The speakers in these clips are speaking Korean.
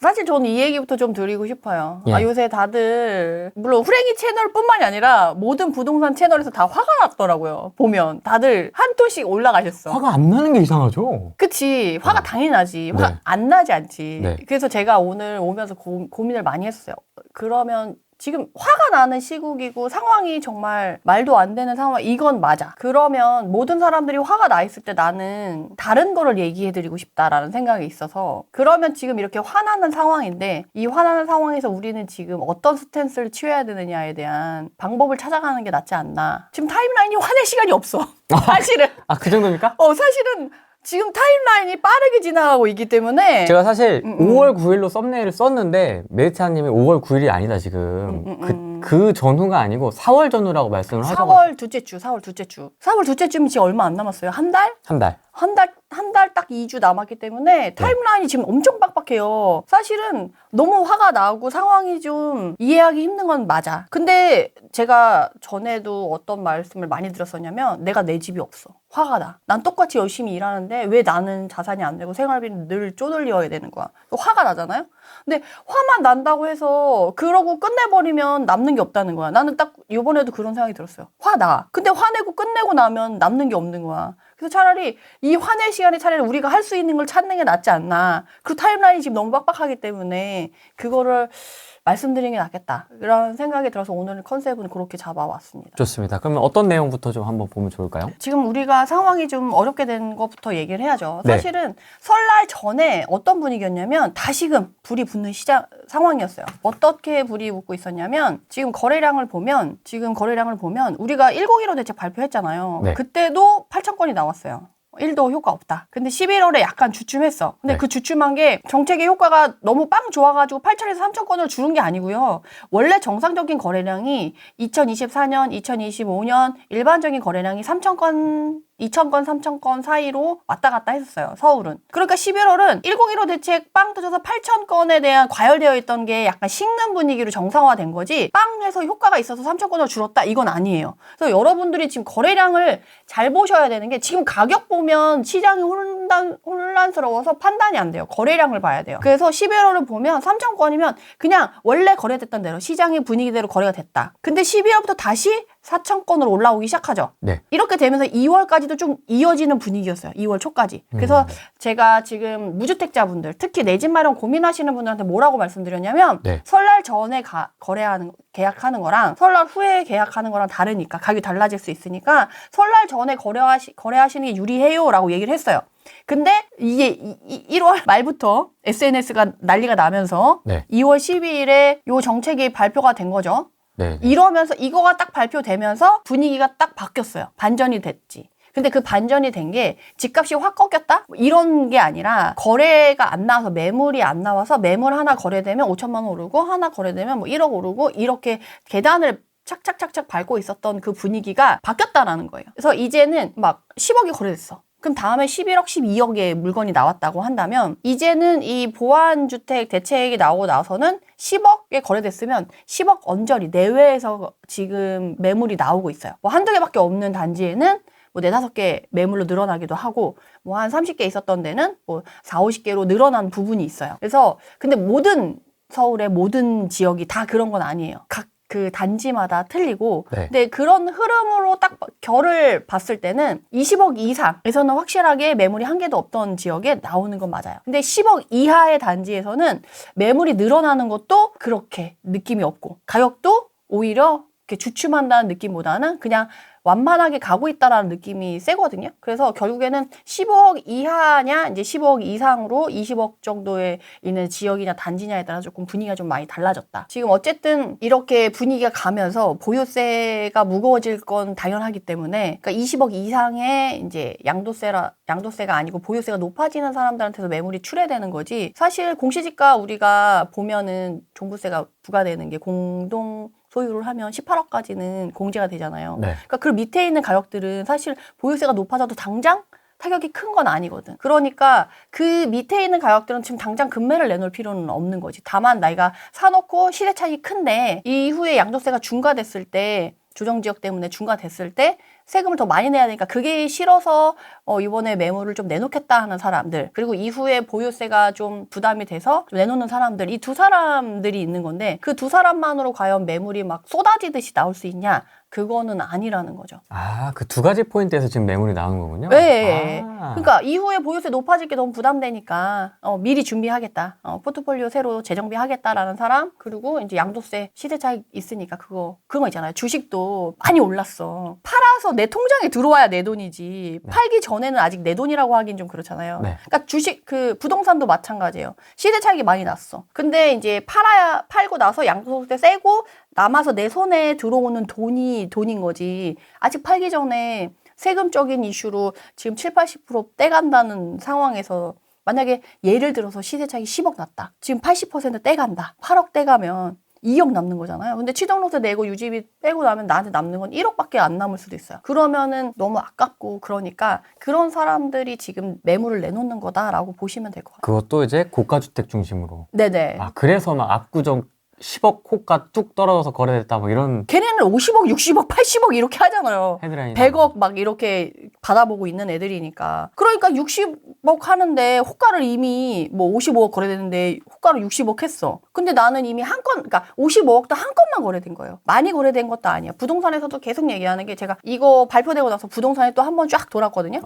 사실 저는 이 얘기부터 좀 드리고 싶어요. 예. 요새 다들 물론 후랭이 채널뿐만이 아니라 모든 부동산 채널에서 다 화가 났더라고요. 보면 다들 한 톤씩 올라가셨어. 화가 안 나는 게 이상하죠? 그치. 화가 당연히 나지. 화 네. 안 나지 않지. 네. 그래서 제가 오늘 오면서 고민을 많이 했어요. 그러면 지금 화가 나는 시국이고 상황이 정말 말도 안 되는 상황, 이건 맞아. 그러면 모든 사람들이 화가 나 있을 때 나는 다른 거를 얘기해드리고 싶다라는 생각이 있어서, 그러면 지금 이렇게 화나는 상황인데 이 화나는 상황에서 우리는 지금 어떤 스탠스를 취해야 되느냐에 대한 방법을 찾아가는 게 낫지 않나. 지금 타임라인이 화낼 시간이 없어. 사실은. 그 정도입니까? 사실은 지금 타임라인이 빠르게 지나가고 있기 때문에 제가 사실 5월 9일로 썸네일을 썼는데 메리타님이 5월 9일이 아니다 지금 그 전후가 아니고 4월 전후라고 말씀을 하셔가지고 4월 둘째 주 4월 둘째 주면 지금 얼마 안 남았어요. 한 달? 한 달. 한 달 딱 2주 남았기 때문에 타임라인이 지금 엄청 빡빡해요. 사실은 너무 화가 나고 상황이 좀 이해하기 힘든 건 맞아. 근데 제가 전에도 어떤 말씀을 많이 들었었냐면, 내가 내 집이 없어. 화가 나. 난 똑같이 열심히 일하는데 왜 나는 자산이 안 되고 생활비는 늘 쪼들려야 되는 거야. 화가 나잖아요? 근데 화만 난다고 해서 그러고 끝내버리면 남는 게 없다는 거야. 나는 딱 이번에도 그런 생각이 들었어요. 화 나. 근데 화내고 끝내고 나면 남는 게 없는 거야. 그래서 차라리 이 화낼 시간에 차라리 우리가 할 수 있는 걸 찾는 게 낫지 않나. 그리고 타임라인이 지금 너무 빡빡하기 때문에 그거를 말씀드리는 게 낫겠다. 이런 생각이 들어서 오늘 컨셉은 그렇게 잡아왔습니다. 좋습니다. 그러면 어떤 내용부터 좀 한번 보면 좋을까요? 지금 우리가 상황이 좀 어렵게 된 것부터 얘기를 해야죠. 네. 사실은 설날 전에 어떤 분위기였냐면 다시금 불이 붙는 상황이었어요. 어떻게 불이 붙고 있었냐면, 지금 거래량을 보면 우리가 101호 대책 발표했잖아요. 네. 그때도 8천 건이 나왔어요. 1도 효과 없다. 근데 11월에 약간 주춤했어. 근데 네. 그 주춤한 게 정책의 효과가 너무 빵 좋아가지고 8천에서 3천 건을 줄은 게 아니고요. 원래 정상적인 거래량이 2024년, 2025년 일반적인 거래량이 3천 건, 2,000건, 3,000건 사이로 왔다 갔다 했었어요. 서울은. 그러니까 11월은 1015 대책 빵 터져서 8천 건에 대한 과열되어 있던 게 약간 식는 분위기로 정상화된 거지, 빵에서 효과가 있어서 3천 건으로 줄었다, 이건 아니에요. 그래서 여러분들이 지금 거래량을 잘 보셔야 되는 게, 지금 가격 보면 시장이 혼란스러워서 판단이 안 돼요. 거래량을 봐야 돼요. 그래서 11월을 보면 3천 건이면 그냥 원래 거래됐던 대로 시장의 분위기대로 거래가 됐다. 근데 12월부터 다시 4천 건으로 올라오기 시작하죠. 네. 이렇게 되면서 2월까지도 좀 이어지는 분위기였어요. 2월 초까지. 그래서 제가 지금 무주택자분들, 특히 내 집 마련 고민하시는 분들한테 뭐라고 말씀드렸냐면, 네. 설날 설날 전에 계약하는 거랑 설날 후에 계약하는 거랑 다르니까, 가격이 달라질 수 있으니까 설날 전에 거래하시는 게 유리해요라고 얘기를 했어요. 근데 이게 1월 말부터 SNS가 난리가 나면서 네. 2월 12일에 요 정책이 발표가 된 거죠. 네. 이러면서 이거가 딱 발표되면서 분위기가 딱 바뀌었어요. 반전이 됐지. 근데 그 반전이 된 게 집값이 확 꺾였다? 이런 게 아니라, 거래가 안 나와서, 매물이 안 나와서 매물 하나 거래되면 5천만 원 오르고, 하나 거래되면 뭐 1억 오르고, 이렇게 계단을 착착착착 밟고 있었던 그 분위기가 바뀌었다라는 거예요. 그래서 이제는 막 10억이 거래됐어. 그럼 다음에 11억, 12억의 물건이 나왔다고 한다면, 이제는 이 보완주택 대책이 나오고 나서는 10억에 거래됐으면 10억 언저리 내외에서 지금 매물이 나오고 있어요. 뭐 한두 개밖에 없는 단지에는 뭐 4-5개 매물로 늘어나기도 하고, 뭐 한 30개 있었던 데는 뭐 40-50개로 늘어난 부분이 있어요. 그래서 근데 서울의 모든 지역이 다 그런 건 아니에요. 각 그 단지마다 틀리고. 네. 근데 그런 흐름으로 딱 결을 봤을 때는 20억 이상에서는 확실하게 매물이 한 개도 없던 지역에 나오는 건 맞아요. 근데 10억 이하의 단지에서는 매물이 늘어나는 것도 그렇게 느낌이 없고, 가격도 오히려 이렇게 주춤한다는 느낌보다는 그냥 완만하게 가고 있다라는 느낌이 세거든요. 그래서 결국에는 15억 이하냐, 이제 15억 이상으로 20억 정도에 있는 지역이냐 단지냐에 따라 조금 분위기가 좀 많이 달라졌다. 지금 어쨌든 이렇게 분위기가 가면서 보유세가 무거워질 건 당연하기 때문에, 그러니까 20억 이상의 이제 양도세가 아니고 보유세가 높아지는 사람들한테서 매물이 출회되는 거지, 사실 공시지가 우리가 보면은 종부세가 부과되는 게 공동 소유를 하면 18억까지는 공제가 되잖아요. 네. 그러니까 그 밑에 있는 가격들은 사실 보유세가 높아져도 당장 타격이 큰 건 아니거든. 그러니까 그 밑에 있는 가격들은 지금 당장 급매를 내놓을 필요는 없는 거지. 다만 내가 사놓고 시세 차익이 큰데 이후에 양도세가 중과됐을 때, 조정지역 때문에 중과됐을 때 세금을 더 많이 내야 되니까 그게 싫어서 이번에 매물을 좀 내놓겠다 하는 사람들, 그리고 이후에 보유세가 좀 부담이 돼서 좀 내놓는 사람들, 이 두 사람들이 있는 건데 그 두 사람만으로 과연 매물이 막 쏟아지듯이 나올 수 있냐? 그거는 아니라는 거죠. 아, 그 두 가지 포인트에서 지금 매물이 나오는 거군요? 네. 아. 그러니까 이후에 보유세 높아질 게 너무 부담되니까 미리 준비하겠다. 포트폴리오 새로 재정비하겠다라는 사람, 그리고 이제 양도세 시세 차익 있으니까 그런 거 있잖아요. 주식도 많이 올랐어. 팔아서 내 통장에 들어와야 내 돈이지. 네. 팔기 전에는 아직 내 돈이라고 하긴 좀 그렇잖아요. 네. 그러니까 주식 부동산도 마찬가지예요. 시세 차익이 많이 났어. 근데 이제 팔고 나서 양도세 세고 남아서 내 손에 들어오는 돈인 거지. 아직 팔기 전에 세금적인 이슈로 지금 70-80% 떼간다는 상황에서 만약에 예를 들어서 시세 차익이 10억 났다. 지금 80% 떼간다. 8억 떼가면 2억 남는 거잖아요. 근데 취득세 내고 유지비 빼고 나면 나한테 남는 건 1억밖에 안 남을 수도 있어요. 그러면은 너무 아깝고, 그러니까 그런 사람들이 지금 매물을 내놓는 거다라고 보시면 될 것 같아요. 그것도 이제 고가주택 중심으로. 네네. 아, 그래서 막 압구정 10억 호가 뚝 떨어져서 거래됐다 뭐 이런 걔네는 50억, 60억, 80억 이렇게 하잖아요. 헤드라인. 100억 막 이렇게 받아보고 있는 애들이니까. 그러니까 60억 하는데 호가를 이미 뭐 55억 거래됐는데 호가를 60억 했어. 근데 나는 이미 그러니까 55억도 한 건만 거래된 거예요. 많이 거래된 것도 아니에요. 부동산에서도 계속 얘기하는 게, 제가 이거 발표되고 나서 부동산에 또 한 번 쫙 돌았거든요.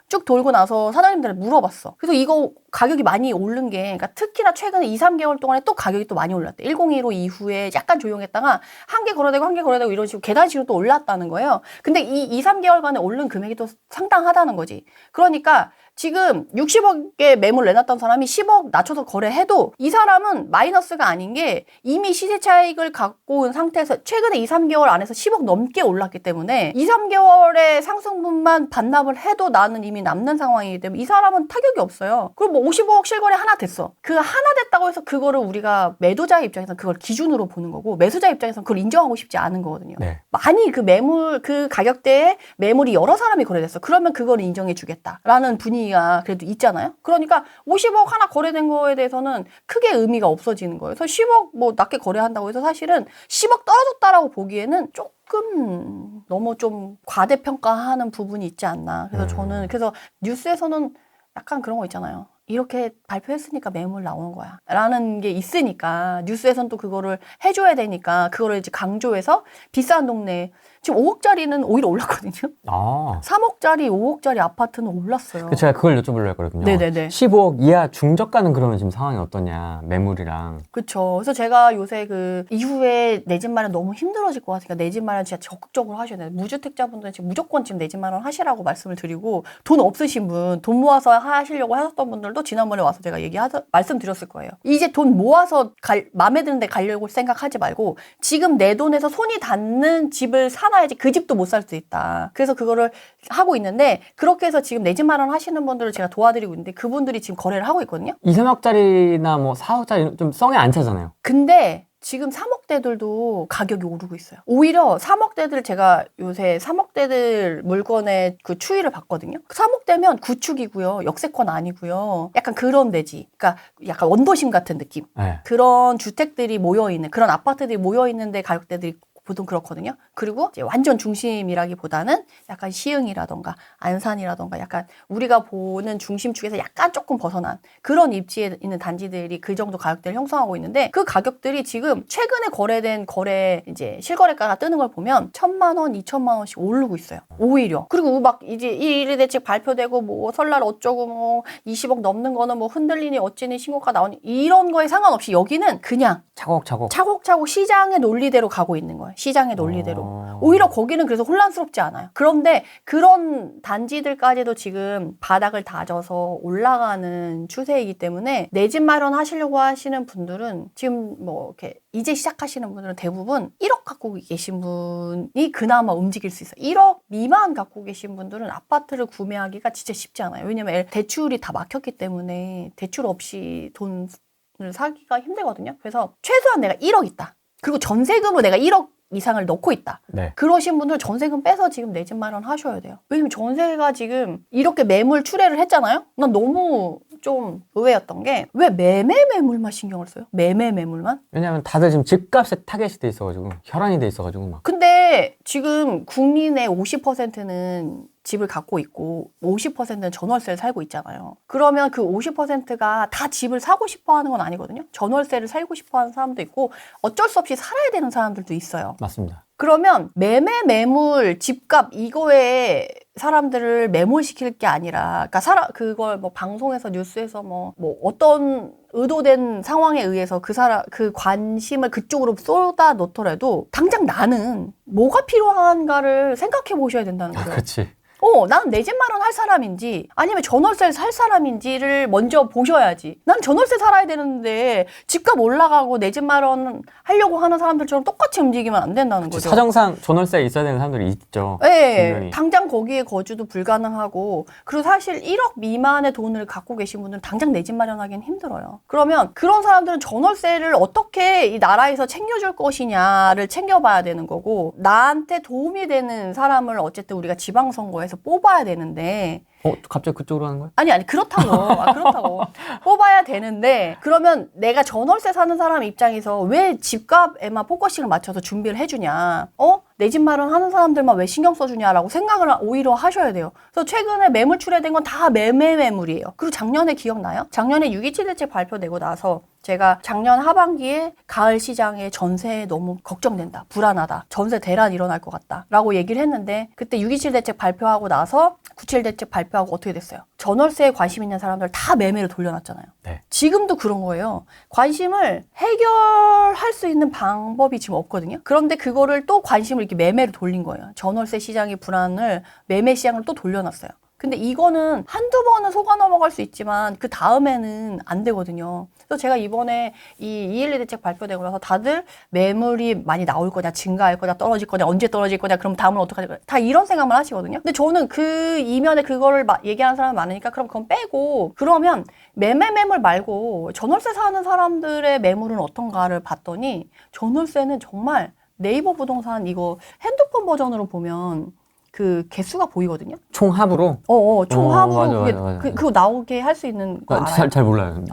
쭉 돌고 나서 사장님들한테 물어봤어. 그래서 이거 가격이 많이 오른 게, 그러니까 특히나 최근에 2-3개월 동안에 또 가격이 또 많이 올랐대. 1015 이후에 약간 조용했다가 한 개 거래되고 이런 식으로 계단식으로 또 올랐다는 거예요. 근데 이 2-3개월간에 오른 금액이 또 상당하다는 거지. 그러니까 지금 60억에 매물 내놨던 사람이 10억 낮춰서 거래해도 이 사람은 마이너스가 아닌 게, 이미 시세 차익을 갖고 온 상태에서 최근에 2-3개월 안에서 10억 넘게 올랐기 때문에 2-3개월의 상승분만 반납을 해도 나는 이미 남는 상황이기 때문에 이 사람은 타격이 없어요. 그리고 뭐 55억 실거래 하나 됐어. 그 하나 됐다고 해서 그거를 우리가 매도자의 입장에서는 그걸 기준으로 보는 거고, 매수자 입장에서는 그걸 인정하고 싶지 않은 거거든요. 네. 많이 그 가격대에 매물이 여러 사람이 거래됐어. 그러면 그걸 인정해 주겠다라는 분위기가 그래도 있잖아요. 그러니까 50억 하나 거래된 거에 대해서는 크게 의미가 없어지는 거예요. 그래서 10억 뭐 낮게 거래한다고 해서 사실은 10억 떨어졌다라고 보기에는 조금 너무 좀 과대평가하는 부분이 있지 않나. 그래서 저는 그래서 뉴스에서는 약간 그런 거 있잖아요. 이렇게 발표했으니까 매물 나오는 거야 라는 게 있으니까 뉴스에선 또 그거를 해줘야 되니까 그거를 이제 강조해서 비싼 동네, 지금 5억짜리는 오히려 올랐거든요. 3억짜리, 5억짜리 아파트는 올랐어요. 제가 그걸 여쭤보려고 했거든요. 네네네. 15억 이하 중저가는 그러면 지금 상황이 어떠냐, 매물이랑. 그쵸. 그래서 제가 요새 이후에 내 집 마련 너무 힘들어질 것 같으니까 내 집 마련 진짜 적극적으로 하셔야 돼요. 무주택자분들은 지금 무조건 지금 내 집 마련 하시라고 말씀을 드리고, 돈 없으신 분, 돈 모아서 하시려고 하셨던 분들도 지난번에 와서 제가 말씀드렸을 거예요. 이제 돈 모아서 마음에 드는 데 가려고 생각하지 말고 지금 내 돈에서 손이 닿는 집을 사놔야지 그 집도 못 살 수 있다. 그래서 그거를 하고 있는데, 그렇게 해서 지금 내 집 마련 하시는 분들을 제가 도와드리고 있는데 그분들이 지금 거래를 하고 있거든요. 2-3억짜리나 뭐 4억짜리 좀 성에 안 차잖아요. 근데 지금 3억대들도 가격이 오르고 있어요. 오히려 3억대들, 제가 요새 3억대들 물건의 그 추이를 봤거든요. 3억대면 구축이고요. 역세권 아니고요. 약간 그런 데지. 그러니까 약간 원도심 같은 느낌. 네. 그런 주택들이 모여있는, 그런 아파트들이 모여있는데 가격대들이 보통 그렇거든요. 그리고 이제 완전 중심이라기보다는 약간 시흥이라던가 안산이라던가 약간 우리가 보는 중심축에서 약간 조금 벗어난 그런 입지에 있는 단지들이 그 정도 가격대를 형성하고 있는데, 그 가격들이 지금 최근에 거래된 이제 실거래가가 뜨는 걸 보면 1,000만 원, 2,000만 원씩 오르고 있어요. 오히려. 그리고 막 이제 1일 대책 발표되고 뭐 설날 어쩌고 뭐 20억 넘는 거는 뭐 흔들리니 어찌니 신고가 나오니 이런 거에 상관없이 여기는 그냥 차곡차곡 시장의 논리대로 가고 있는 거예요. 시장의 논리대로. 오히려 거기는 그래서 혼란스럽지 않아요. 그런데 그런 단지들까지도 지금 바닥을 다져서 올라가는 추세이기 때문에 내 집 마련하시려고 하시는 분들은 지금 뭐 이렇게 이제 시작하시는 분들은 대부분 1억 갖고 계신 분이 그나마 움직일 수 있어요. 1억 미만 갖고 계신 분들은 아파트를 구매하기가 진짜 쉽지 않아요. 왜냐면 대출이 다 막혔기 때문에 대출 없이 돈을 사기가 힘들거든요. 그래서 최소한 내가 1억 있다. 그리고 전세금을 내가 1억 이상을 넣고 있다. 네. 그러신 분들 전세금 빼서 지금 내 집 마련 하셔야 돼요. 왜냐면 전세가 지금 이렇게 매물 추례를 했잖아요. 난 너무 좀 의외였던 게, 왜 매물만 신경을 써요? 매물만? 왜냐면 다들 지금 집값에 타겟이 돼 있어가지고, 혈안이 돼 있어가지고 막. 근데 근데 지금 국민의 50%는 집을 갖고 있고 50%는 전월세를 살고 있잖아요. 그러면 그 50%가 다 집을 사고 싶어 하는 건 아니거든요. 전월세를 살고 싶어 하는 사람도 있고 어쩔 수 없이 살아야 되는 사람들도 있어요. 맞습니다. 그러면 매물, 집값 이거에 사람들을 매몰시킬 게 아니라, 그러니까 그걸 뭐 방송에서 뉴스에서 뭐 어떤 의도된 상황에 의해서 그 관심을 그쪽으로 쏟아 놓더라도 당장 나는 뭐가 필요한가를 생각해 보셔야 된다는 거죠. 그렇지. 나는 내 집 마련할 사람인지 아니면 전월세를 살 사람인지를 먼저 보셔야지. 난 전월세 살아야 되는데 집값 올라가고 내 집 마련 하려고 하는 사람들처럼 똑같이 움직이면 안 된다는 거죠. 사정상 전월세에 있어야 되는 사람들이 있죠. 네, 분명히. 당장 거기에 거주도 불가능하고 그리고 사실 1억 미만의 돈을 갖고 계신 분들은 당장 내 집 마련하기는 힘들어요. 그러면 그런 사람들은 전월세를 어떻게 이 나라에서 챙겨줄 것이냐를 챙겨봐야 되는 거고 나한테 도움이 되는 사람을 어쨌든 우리가 지방선거에서 뽑아야 되는데 갑자기 그쪽으로 하는 거야? 아니 그렇다고 뽑아야 되는데 그러면 내가 전월세 사는 사람 입장에서 왜 집값에만 포커싱을 맞춰서 준비를 해주냐 내 집 마련하는 사람들만 왜 신경 써주냐라고 생각을 오히려 하셔야 돼요. 그래서 최근에 매물 출회된 건 다 매물이에요. 그리고 작년에 기억나요? 작년에 6.27 대책 발표되고 나서 제가 작년 하반기에 가을 시장에 전세 너무 걱정된다. 불안하다. 전세 대란 일어날 것 같다. 라고 얘기를 했는데 그때 6.27 대책 발표하고 나서 9.7 대책 발표하고 어떻게 됐어요? 전월세에 관심 있는 사람들 다 매매로 돌려놨잖아요. 네. 지금도 그런 거예요. 관심을 해결할 수 있는 방법이 지금 없거든요. 그런데 그거를 또 관심을 이렇게 매매로 돌린 거예요. 전월세 시장의 불안을 매매 시장으로 또 돌려놨어요. 근데 이거는 한두 번은 속아 넘어갈 수 있지만 그 다음에는 안 되거든요. 그래서 제가 이번에 이 2.12 대책 발표되고 나서 다들 매물이 많이 나올 거냐, 증가할 거냐, 떨어질 거냐, 언제 떨어질 거냐, 그럼 다음은 어떡할 거냐, 다 이런 생각만 하시거든요. 근데 저는 그 이면에 그거를 얘기하는 사람이 많으니까 그럼 그건 빼고 그러면 매물 말고 전월세 사는 사람들의 매물은 어떤가를 봤더니 전월세는 정말 네이버 부동산 이거 핸드폰 버전으로 보면 그 개수가 보이거든요. 총합으로? 총합으로 맞아. 그거 나오게 할 수 있는 거 알아요? 잘 몰라요. 근데.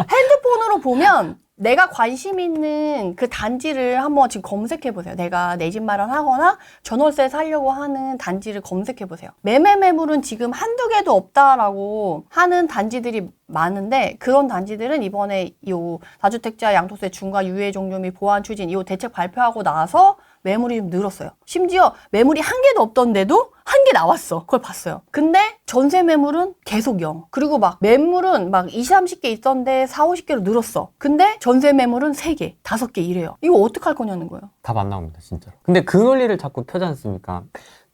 핸드폰으로 보면 내가 관심 있는 그 단지를 한번 지금 검색해 보세요. 내가 내 집 마련하거나 전월세 살려고 하는 단지를 검색해 보세요. 매물은 지금 한두 개도 없다라고 하는 단지들이 많은데 그런 단지들은 이번에 이 다주택자 양도세 중과 유예 종료 및 보완 추진 이 대책 발표하고 나서 매물이 좀 늘었어요. 심지어 매물이 한 개도 없던데도 한 개 나왔어. 그걸 봤어요. 근데 전세 매물은 계속 0. 그리고 막 매물은 막 20, 30개 있던데 4, 50개로 늘었어. 근데 전세 매물은 3개, 5개 이래요. 이거 어떡할 거냐는 거예요. 답 안 나옵니다, 진짜. 근데 그 논리를 자꾸 펴지 않습니까?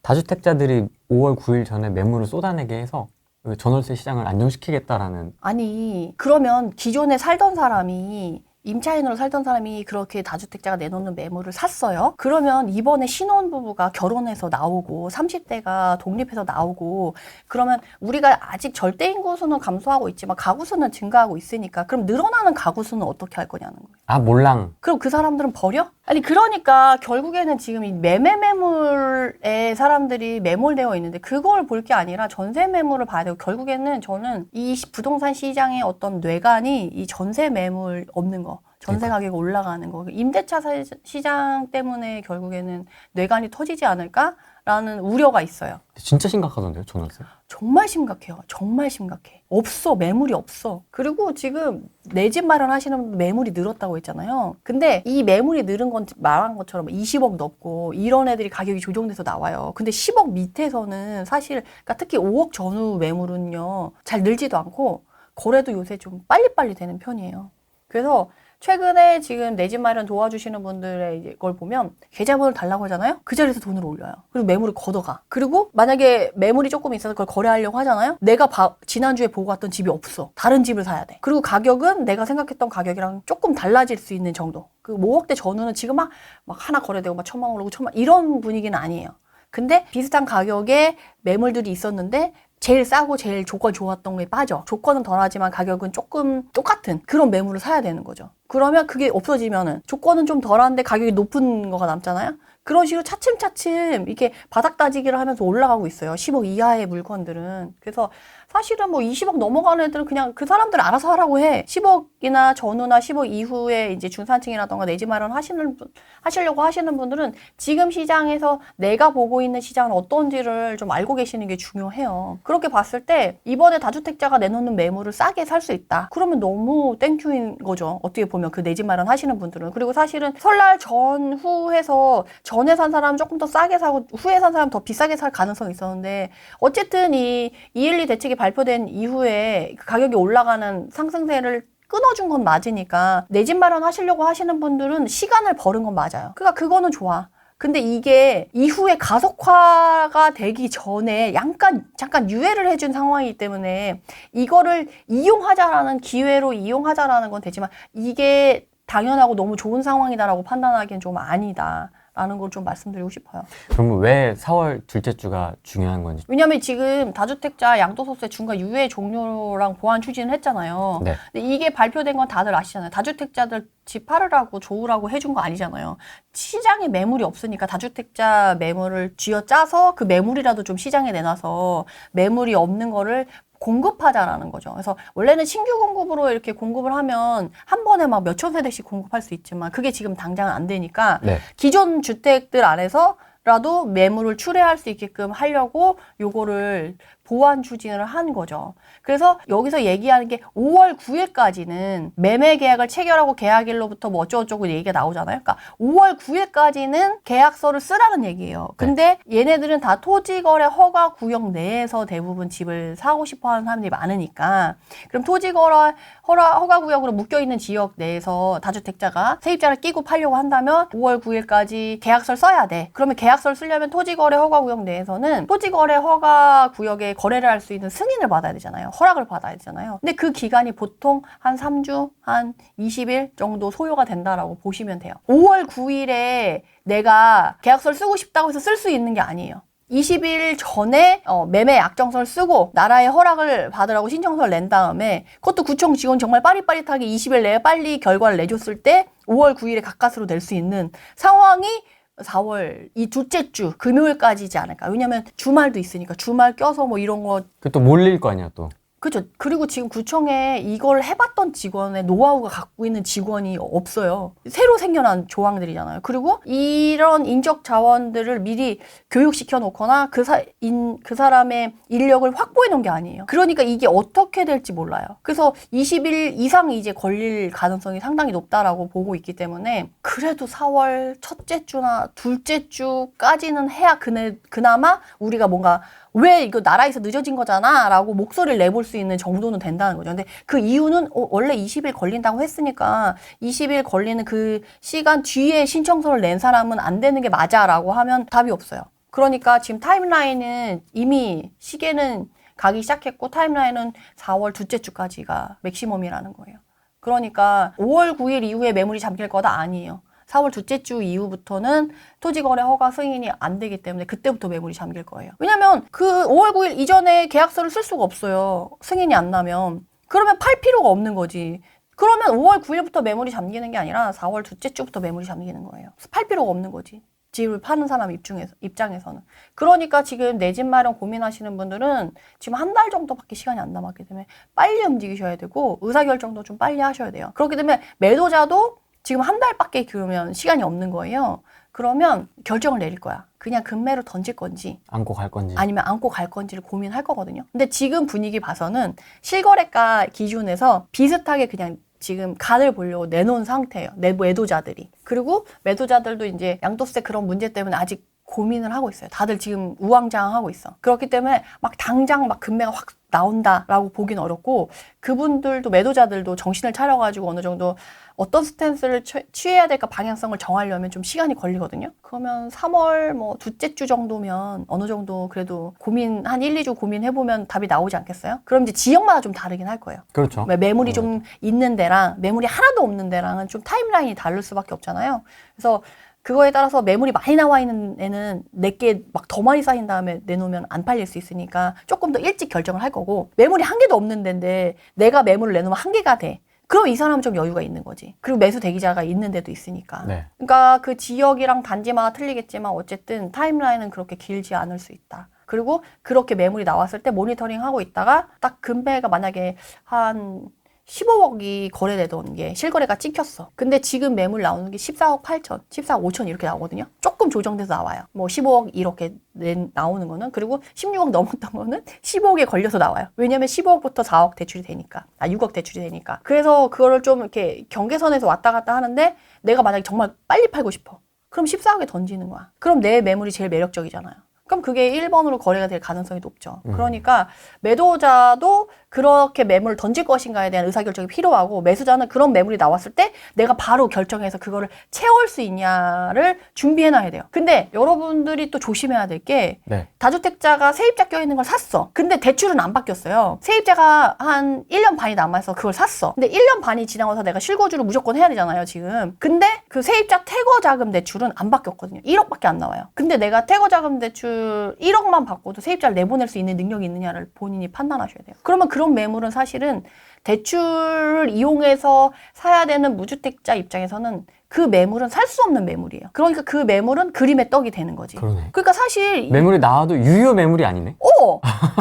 다주택자들이 5월 9일 전에 매물을 쏟아내게 해서 전월세 시장을 안정시키겠다라는. 아니, 그러면 기존에 살던 사람이 임차인으로 살던 사람이 그렇게 다주택자가 내놓는 매물을 샀어요. 그러면 이번에 신혼부부가 결혼해서 나오고 30대가 독립해서 나오고 그러면 우리가 아직 절대 인구 수는 감소하고 있지만 가구 수는 증가하고 있으니까 그럼 늘어나는 가구 수는 어떻게 할 거냐는 거예요. 아, 몰랑. 그럼 그 사람들은 버려? 아니 그러니까 결국에는 지금 이 매물에 사람들이 매몰되어 있는데 그걸 볼 게 아니라 전세 매물을 봐야 되고 결국에는 저는 이 부동산 시장의 어떤 뇌관이 이 전세 매물 없는 거 전세 가격 올라가는 거 임대차 시장 때문에 결국에는 뇌관이 터지지 않을까라는 우려가 있어요. 진짜 심각하던데요, 전월세? 정말 심각해요. 정말 심각해. 없어. 매물이 없어. 그리고 지금 내 집 마련하시는 분들 매물이 늘었다고 했잖아요. 근데 이 매물이 늘은 건 말한 것처럼 20억 넘고 이런 애들이 가격이 조정돼서 나와요. 근데 10억 밑에서는 사실 그러니까 특히 5억 전후 매물은요. 잘 늘지도 않고 거래도 요새 좀 빨리빨리 되는 편이에요. 그래서 최근에 지금 내 집 마련 도와주시는 분들의 걸 보면 계좌번호를 달라고 하잖아요. 그 자리에서 돈을 올려요. 그리고 매물을 걷어가. 그리고 만약에 매물이 조금 있어서 그걸 거래하려고 하잖아요. 내가 지난주에 보고 왔던 집이 없어. 다른 집을 사야 돼. 그리고 가격은 내가 생각했던 가격이랑 조금 달라질 수 있는 정도. 그 5억대 전후는 지금 막 하나 거래되고 막 1,000만 원 오르고 1,000만 이런 분위기는 아니에요. 근데 비슷한 가격에 매물들이 있었는데 제일 싸고 제일 조건 좋았던 게 빠져. 조건은 덜하지만 가격은 조금 똑같은 그런 매물을 사야 되는 거죠. 그러면 그게 없어지면은 조건은 좀 덜한데 가격이 높은 거가 남잖아요. 그런 식으로 차츰차츰 이렇게 바닥 따지기를 하면서 올라가고 있어요. 10억 이하의 물건들은. 그래서 사실은 뭐 20억 넘어가는 애들은 그냥 그 사람들 알아서 하라고 해. 10억이나 전후나 10억 이후에 이제 중산층이라던가 내 집 마련 하시려고 하시는 분들은 지금 시장에서 내가 보고 있는 시장은 어떤지를 좀 알고 계시는 게 중요해요. 그렇게 봤을 때 이번에 다주택자가 내놓는 매물을 싸게 살 수 있다. 그러면 너무 땡큐인 거죠. 어떻게 보면 그 내 집 마련 하시는 분들은. 그리고 사실은 설날 전후해서 전에 산 사람 조금 더 싸게 사고 후에 산 사람 더 비싸게 살 가능성이 있었는데 어쨌든 이 212 대책이 발표된 이후에 가격이 올라가는 상승세를 끊어준 건 맞으니까 내 집 마련하시려고 하시는 분들은 시간을 버는 건 맞아요. 그러니까 그거는 좋아. 근데 이게 이후에 가속화가 되기 전에 잠깐 유예를 해준 상황이기 때문에 이거를 이용하자라는 기회로 이용하자라는 건 되지만 이게 당연하고 너무 좋은 상황이다라고 판단하기엔 좀 아니다. 라는 걸 좀 말씀드리고 싶어요. 그러면 왜 4월 둘째 주가 중요한 건지? 왜냐면 지금 다주택자 양도소득세 중과 유예 종료랑 보완 추진을 했잖아요. 네. 근데 이게 발표된 건 다들 아시잖아요. 다주택자들 집 팔으라고 좋으라고 해준 거 아니잖아요. 시장에 매물이 없으니까 다주택자 매물을 쥐어짜서 그 매물이라도 좀 시장에 내놔서 매물이 없는 거를 공급하자라는 거죠. 그래서 원래는 신규 공급으로 이렇게 공급을 하면 한 번에 막 몇천 세대씩 공급할 수 있지만 그게 지금 당장은 안 되니까 네. 기존 주택들 안에서라도 매물을 출회할 수 있게끔 하려고 요거를 보완 추진을 한 거죠. 그래서 여기서 얘기하는 게 5월 9일까지는 매매 계약을 체결하고 계약일로부터 뭐 어쩌고저쩌고 얘기가 나오잖아요. 그러니까 5월 9일까지는 계약서를 쓰라는 얘기예요. 근데 얘네들은 다 토지거래 허가 구역 내에서 대부분 집을 사고 싶어 하는 사람들이 많으니까 그럼 토지거래 허가 구역으로 묶여있는 지역 내에서 다주택자가 세입자를 끼고 팔려고 한다면 5월 9일까지 계약서를 써야 돼. 그러면 계약서를 쓰려면 토지거래 허가 구역 내에서는 토지거래 허가 구역에 거래를 할 수 있는 승인을 받아야 되잖아요. 허락을 받아야 되잖아요. 근데 그 기간이 보통 한 3주, 한 20일 정도 소요가 된다라고 보시면 돼요. 5월 9일에 내가 계약서를 쓰고 싶다고 해서 쓸 수 있는 게 아니에요. 20일 전에 매매 약정서를 쓰고 나라의 허락을 받으라고 신청서를 낸 다음에 그것도 구청 직원 정말 빠릿빠릿하게 20일 내에 빨리 결과를 내줬을 때 5월 9일에 가까스로 낼 수 있는 상황이 4월 이 둘째 주 금요일까지지 않을까. 왜냐면 주말도 있으니까 주말 껴서 뭐 이런 거. 그 또 몰릴 거 아니야 또. 그렇죠. 그리고 지금 구청에 이걸 해봤던 직원의 노하우가 갖고 있는 직원이 없어요. 새로 생겨난 조항들이잖아요. 그리고 이런 인적 자원들을 미리 교육시켜 놓거나 그 사람의 인력을 확보해 놓은 게 아니에요. 그러니까 이게 어떻게 될지 몰라요. 그래서 20일 이상 이제 걸릴 가능성이 상당히 높다라고 보고 있기 때문에 그래도 4월 첫째 주나 둘째 주까지는 해야 그나마 우리가 뭔가 왜 이거 나라에서 늦어진 거잖아 라고 목소리를 내볼 수 있는 정도는 된다는 거죠. 근데 그 이유는 원래 20일 걸린다고 했으니까 20일 걸리는 그 시간 뒤에 신청서를 낸 사람은 안 되는 게 맞아 라고 하면 답이 없어요. 그러니까 지금 타임라인은 이미 시계는 가기 시작했고 타임라인은 4월 둘째 주까지가 맥시멈이라는 거예요. 그러니까 5월 9일 이후에 매물이 잠길 거다 아니에요. 4월 둘째 주 이후부터는 토지거래 허가 승인이 안 되기 때문에 그때부터 매물이 잠길 거예요. 왜냐면 그 5월 9일 이전에 계약서를 쓸 수가 없어요. 승인이 안 나면. 그러면 팔 필요가 없는 거지. 그러면 5월 9일부터 매물이 잠기는 게 아니라 4월 둘째 주부터 매물이 잠기는 거예요. 팔 필요가 없는 거지. 집을 파는 사람 입장에서는. 그러니까 지금 내 집 마련 고민하시는 분들은 지금 한 달 정도밖에 시간이 안 남았기 때문에 빨리 움직이셔야 되고 의사결정도 좀 빨리 하셔야 돼요. 그렇기 때문에 매도자도 지금 한 달밖에 그러면 시간이 없는 거예요. 그러면 결정을 내릴 거야. 그냥 금매로 던질 건지 안고 갈 건지 아니면 안고 갈 건지를 고민할 거거든요. 근데 지금 분위기 봐서는 실거래가 기준에서 비슷하게 그냥 지금 간을 보려고 내놓은 상태예요. 매도자들이. 그리고 매도자들도 이제 양도세 그런 문제 때문에 아직 고민을 하고 있어요. 다들 지금 우왕좌왕하고 있어. 그렇기 때문에 막 당장 막 금매가 확 나온다라고 보긴 어렵고 그분들도 매도자들도 정신을 차려가지고 어느 정도 어떤 스탠스를 취해야 될까 방향성을 정하려면 좀 시간이 걸리거든요. 그러면 3월 뭐 둘째 주 정도면 어느 정도 그래도 고민 한 1, 2주 고민해보면 답이 나오지 않겠어요? 그럼 이제 지역마다 좀 다르긴 할 거예요. 그렇죠. 매물이 좀 있는 데랑 매물이 하나도 없는 데랑은 좀 타임라인이 다를 수밖에 없잖아요. 그래서 그거에 따라서 매물이 많이 나와 있는 애는 내게 막 더 많이 쌓인 다음에 내놓으면 안 팔릴 수 있으니까 조금 더 일찍 결정을 할 거고 매물이 한 개도 없는 데인데 내가 매물을 내놓으면 한 개가 돼. 그럼 이 사람은 좀 여유가 있는 거지. 그리고 매수 대기자가 있는 데도 있으니까. 네. 그러니까 그 지역이랑 단지마다 틀리겠지만 어쨌든 타임라인은 그렇게 길지 않을 수 있다. 그리고 그렇게 매물이 나왔을 때 모니터링 하고 있다가 딱 금매가 만약에 한 15억이 거래되던 게 실거래가 찍혔어. 근데 지금 매물 나오는 게 14억 8천, 14억 5천 이렇게 나오거든요. 조금 조정돼서 나와요. 뭐 15억 이렇게 나오는 거는, 그리고 16억 넘었던 거는 15억에 걸려서 나와요. 왜냐면 15억부터 4억 대출이 되니까. 6억 대출이 되니까. 그래서 그거를 좀 이렇게 경계선에서 왔다 갔다 하는데, 내가 만약에 정말 빨리 팔고 싶어. 그럼 14억에 던지는 거야. 그럼 내 매물이 제일 매력적이잖아요. 그럼 그게 1번으로 거래가 될 가능성이 높죠. 그러니까 매도자도 그렇게 매물을 던질 것인가에 대한 의사결정이 필요하고, 매수자는 그런 매물이 나왔을 때 내가 바로 결정해서 그거를 채울 수 있냐를 준비해놔야 돼요. 근데 여러분들이 또 조심해야 될 게, 네. 다주택자가 세입자 껴있는 걸 샀어. 근데 대출은 안 바뀌었어요. 세입자가 한 1년 반이 남아서 그걸 샀어. 근데 1년 반이 지나서 내가 실거주를 무조건 해야 되잖아요, 지금. 근데 그 세입자 퇴거자금 대출은 안 바뀌었거든요. 1억밖에 안 나와요. 근데 내가 퇴거자금 대출 1억만 받고도 세입자를 내보낼 수 있는 능력이 있느냐를 본인이 판단하셔야 돼요. 그러면 그런 매물은 사실은 대출을 이용해서 사야 되는 무주택자 입장에서는 그 매물은 살 수 없는 매물이에요. 그러니까 그 매물은 그림의 떡이 되는 거지. 그러네. 그러니까 사실 매물이 나와도 유효 매물이 아니네.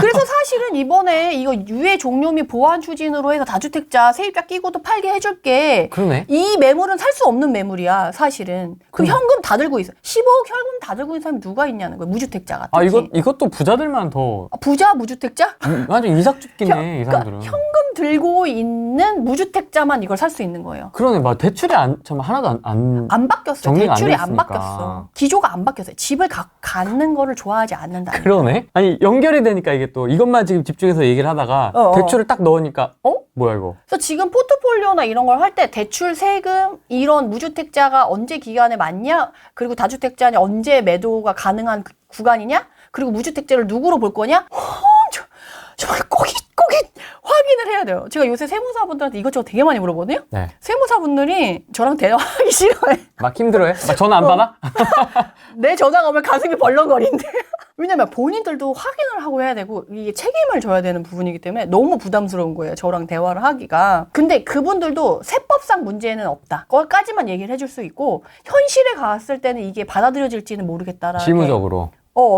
그래서 사실은 이번에 이거 유예 종료 및 보완 추진으로 해서 다주택자 세입자 끼고도 팔게 해줄게. 그러네. 이 매물은 살 수 없는 매물이야, 사실은. 그 현금 다 들고 있어. 15억 현금 다 들고 있는 사람이 누가 있냐는 거야, 무주택자가. 아, 특히. 이것도 부자들만 더. 부자 무주택자? 완전 이삭죽기네, 이 사람들은. 그러니까 현금 들고 있는 무주택자만 이걸 살 수 있는 거예요. 그러네. 막 대출이 정말 하나도 안 바뀌었어요. 정리가 안 대출이 안 됐으니까. 바뀌었어. 기조가 안 바뀌었어요. 집을 갖는 거를 좋아하지 않는다. 그러네. 아니, 연결이 되니까 이게 또 이것만 지금 집중해서 얘기를 하다가 대출을 딱 넣으니까 뭐야 이거. 그래서 지금 포트폴리오나 이런 걸 할 때 대출, 세금, 이런 무주택자가 언제 기간에 맞냐, 그리고 다주택자는 언제 매도가 가능한 구간이냐, 그리고 무주택자를 누구로 볼 거냐, 정말 꼬깃 확인을 해야 돼요. 제가 요새 세무사분들한테 이것저것 되게 많이 물어보거든요. 네. 세무사분들이 저랑 대화하기 싫어해. 막 힘들어해? 막 전화 안 받아? 내 전화가 오면 가슴이 벌렁거린대. 왜냐면 본인들도 확인을 하고 해야 되고, 이게 책임을 져야 되는 부분이기 때문에 너무 부담스러운 거예요, 저랑 대화를 하기가. 근데 그분들도 세법상 문제는 없다, 거기까지만 얘기를 해줄 수 있고, 현실에 갔을 때는 이게 받아들여질지는 모르겠다라는. 실무적으로.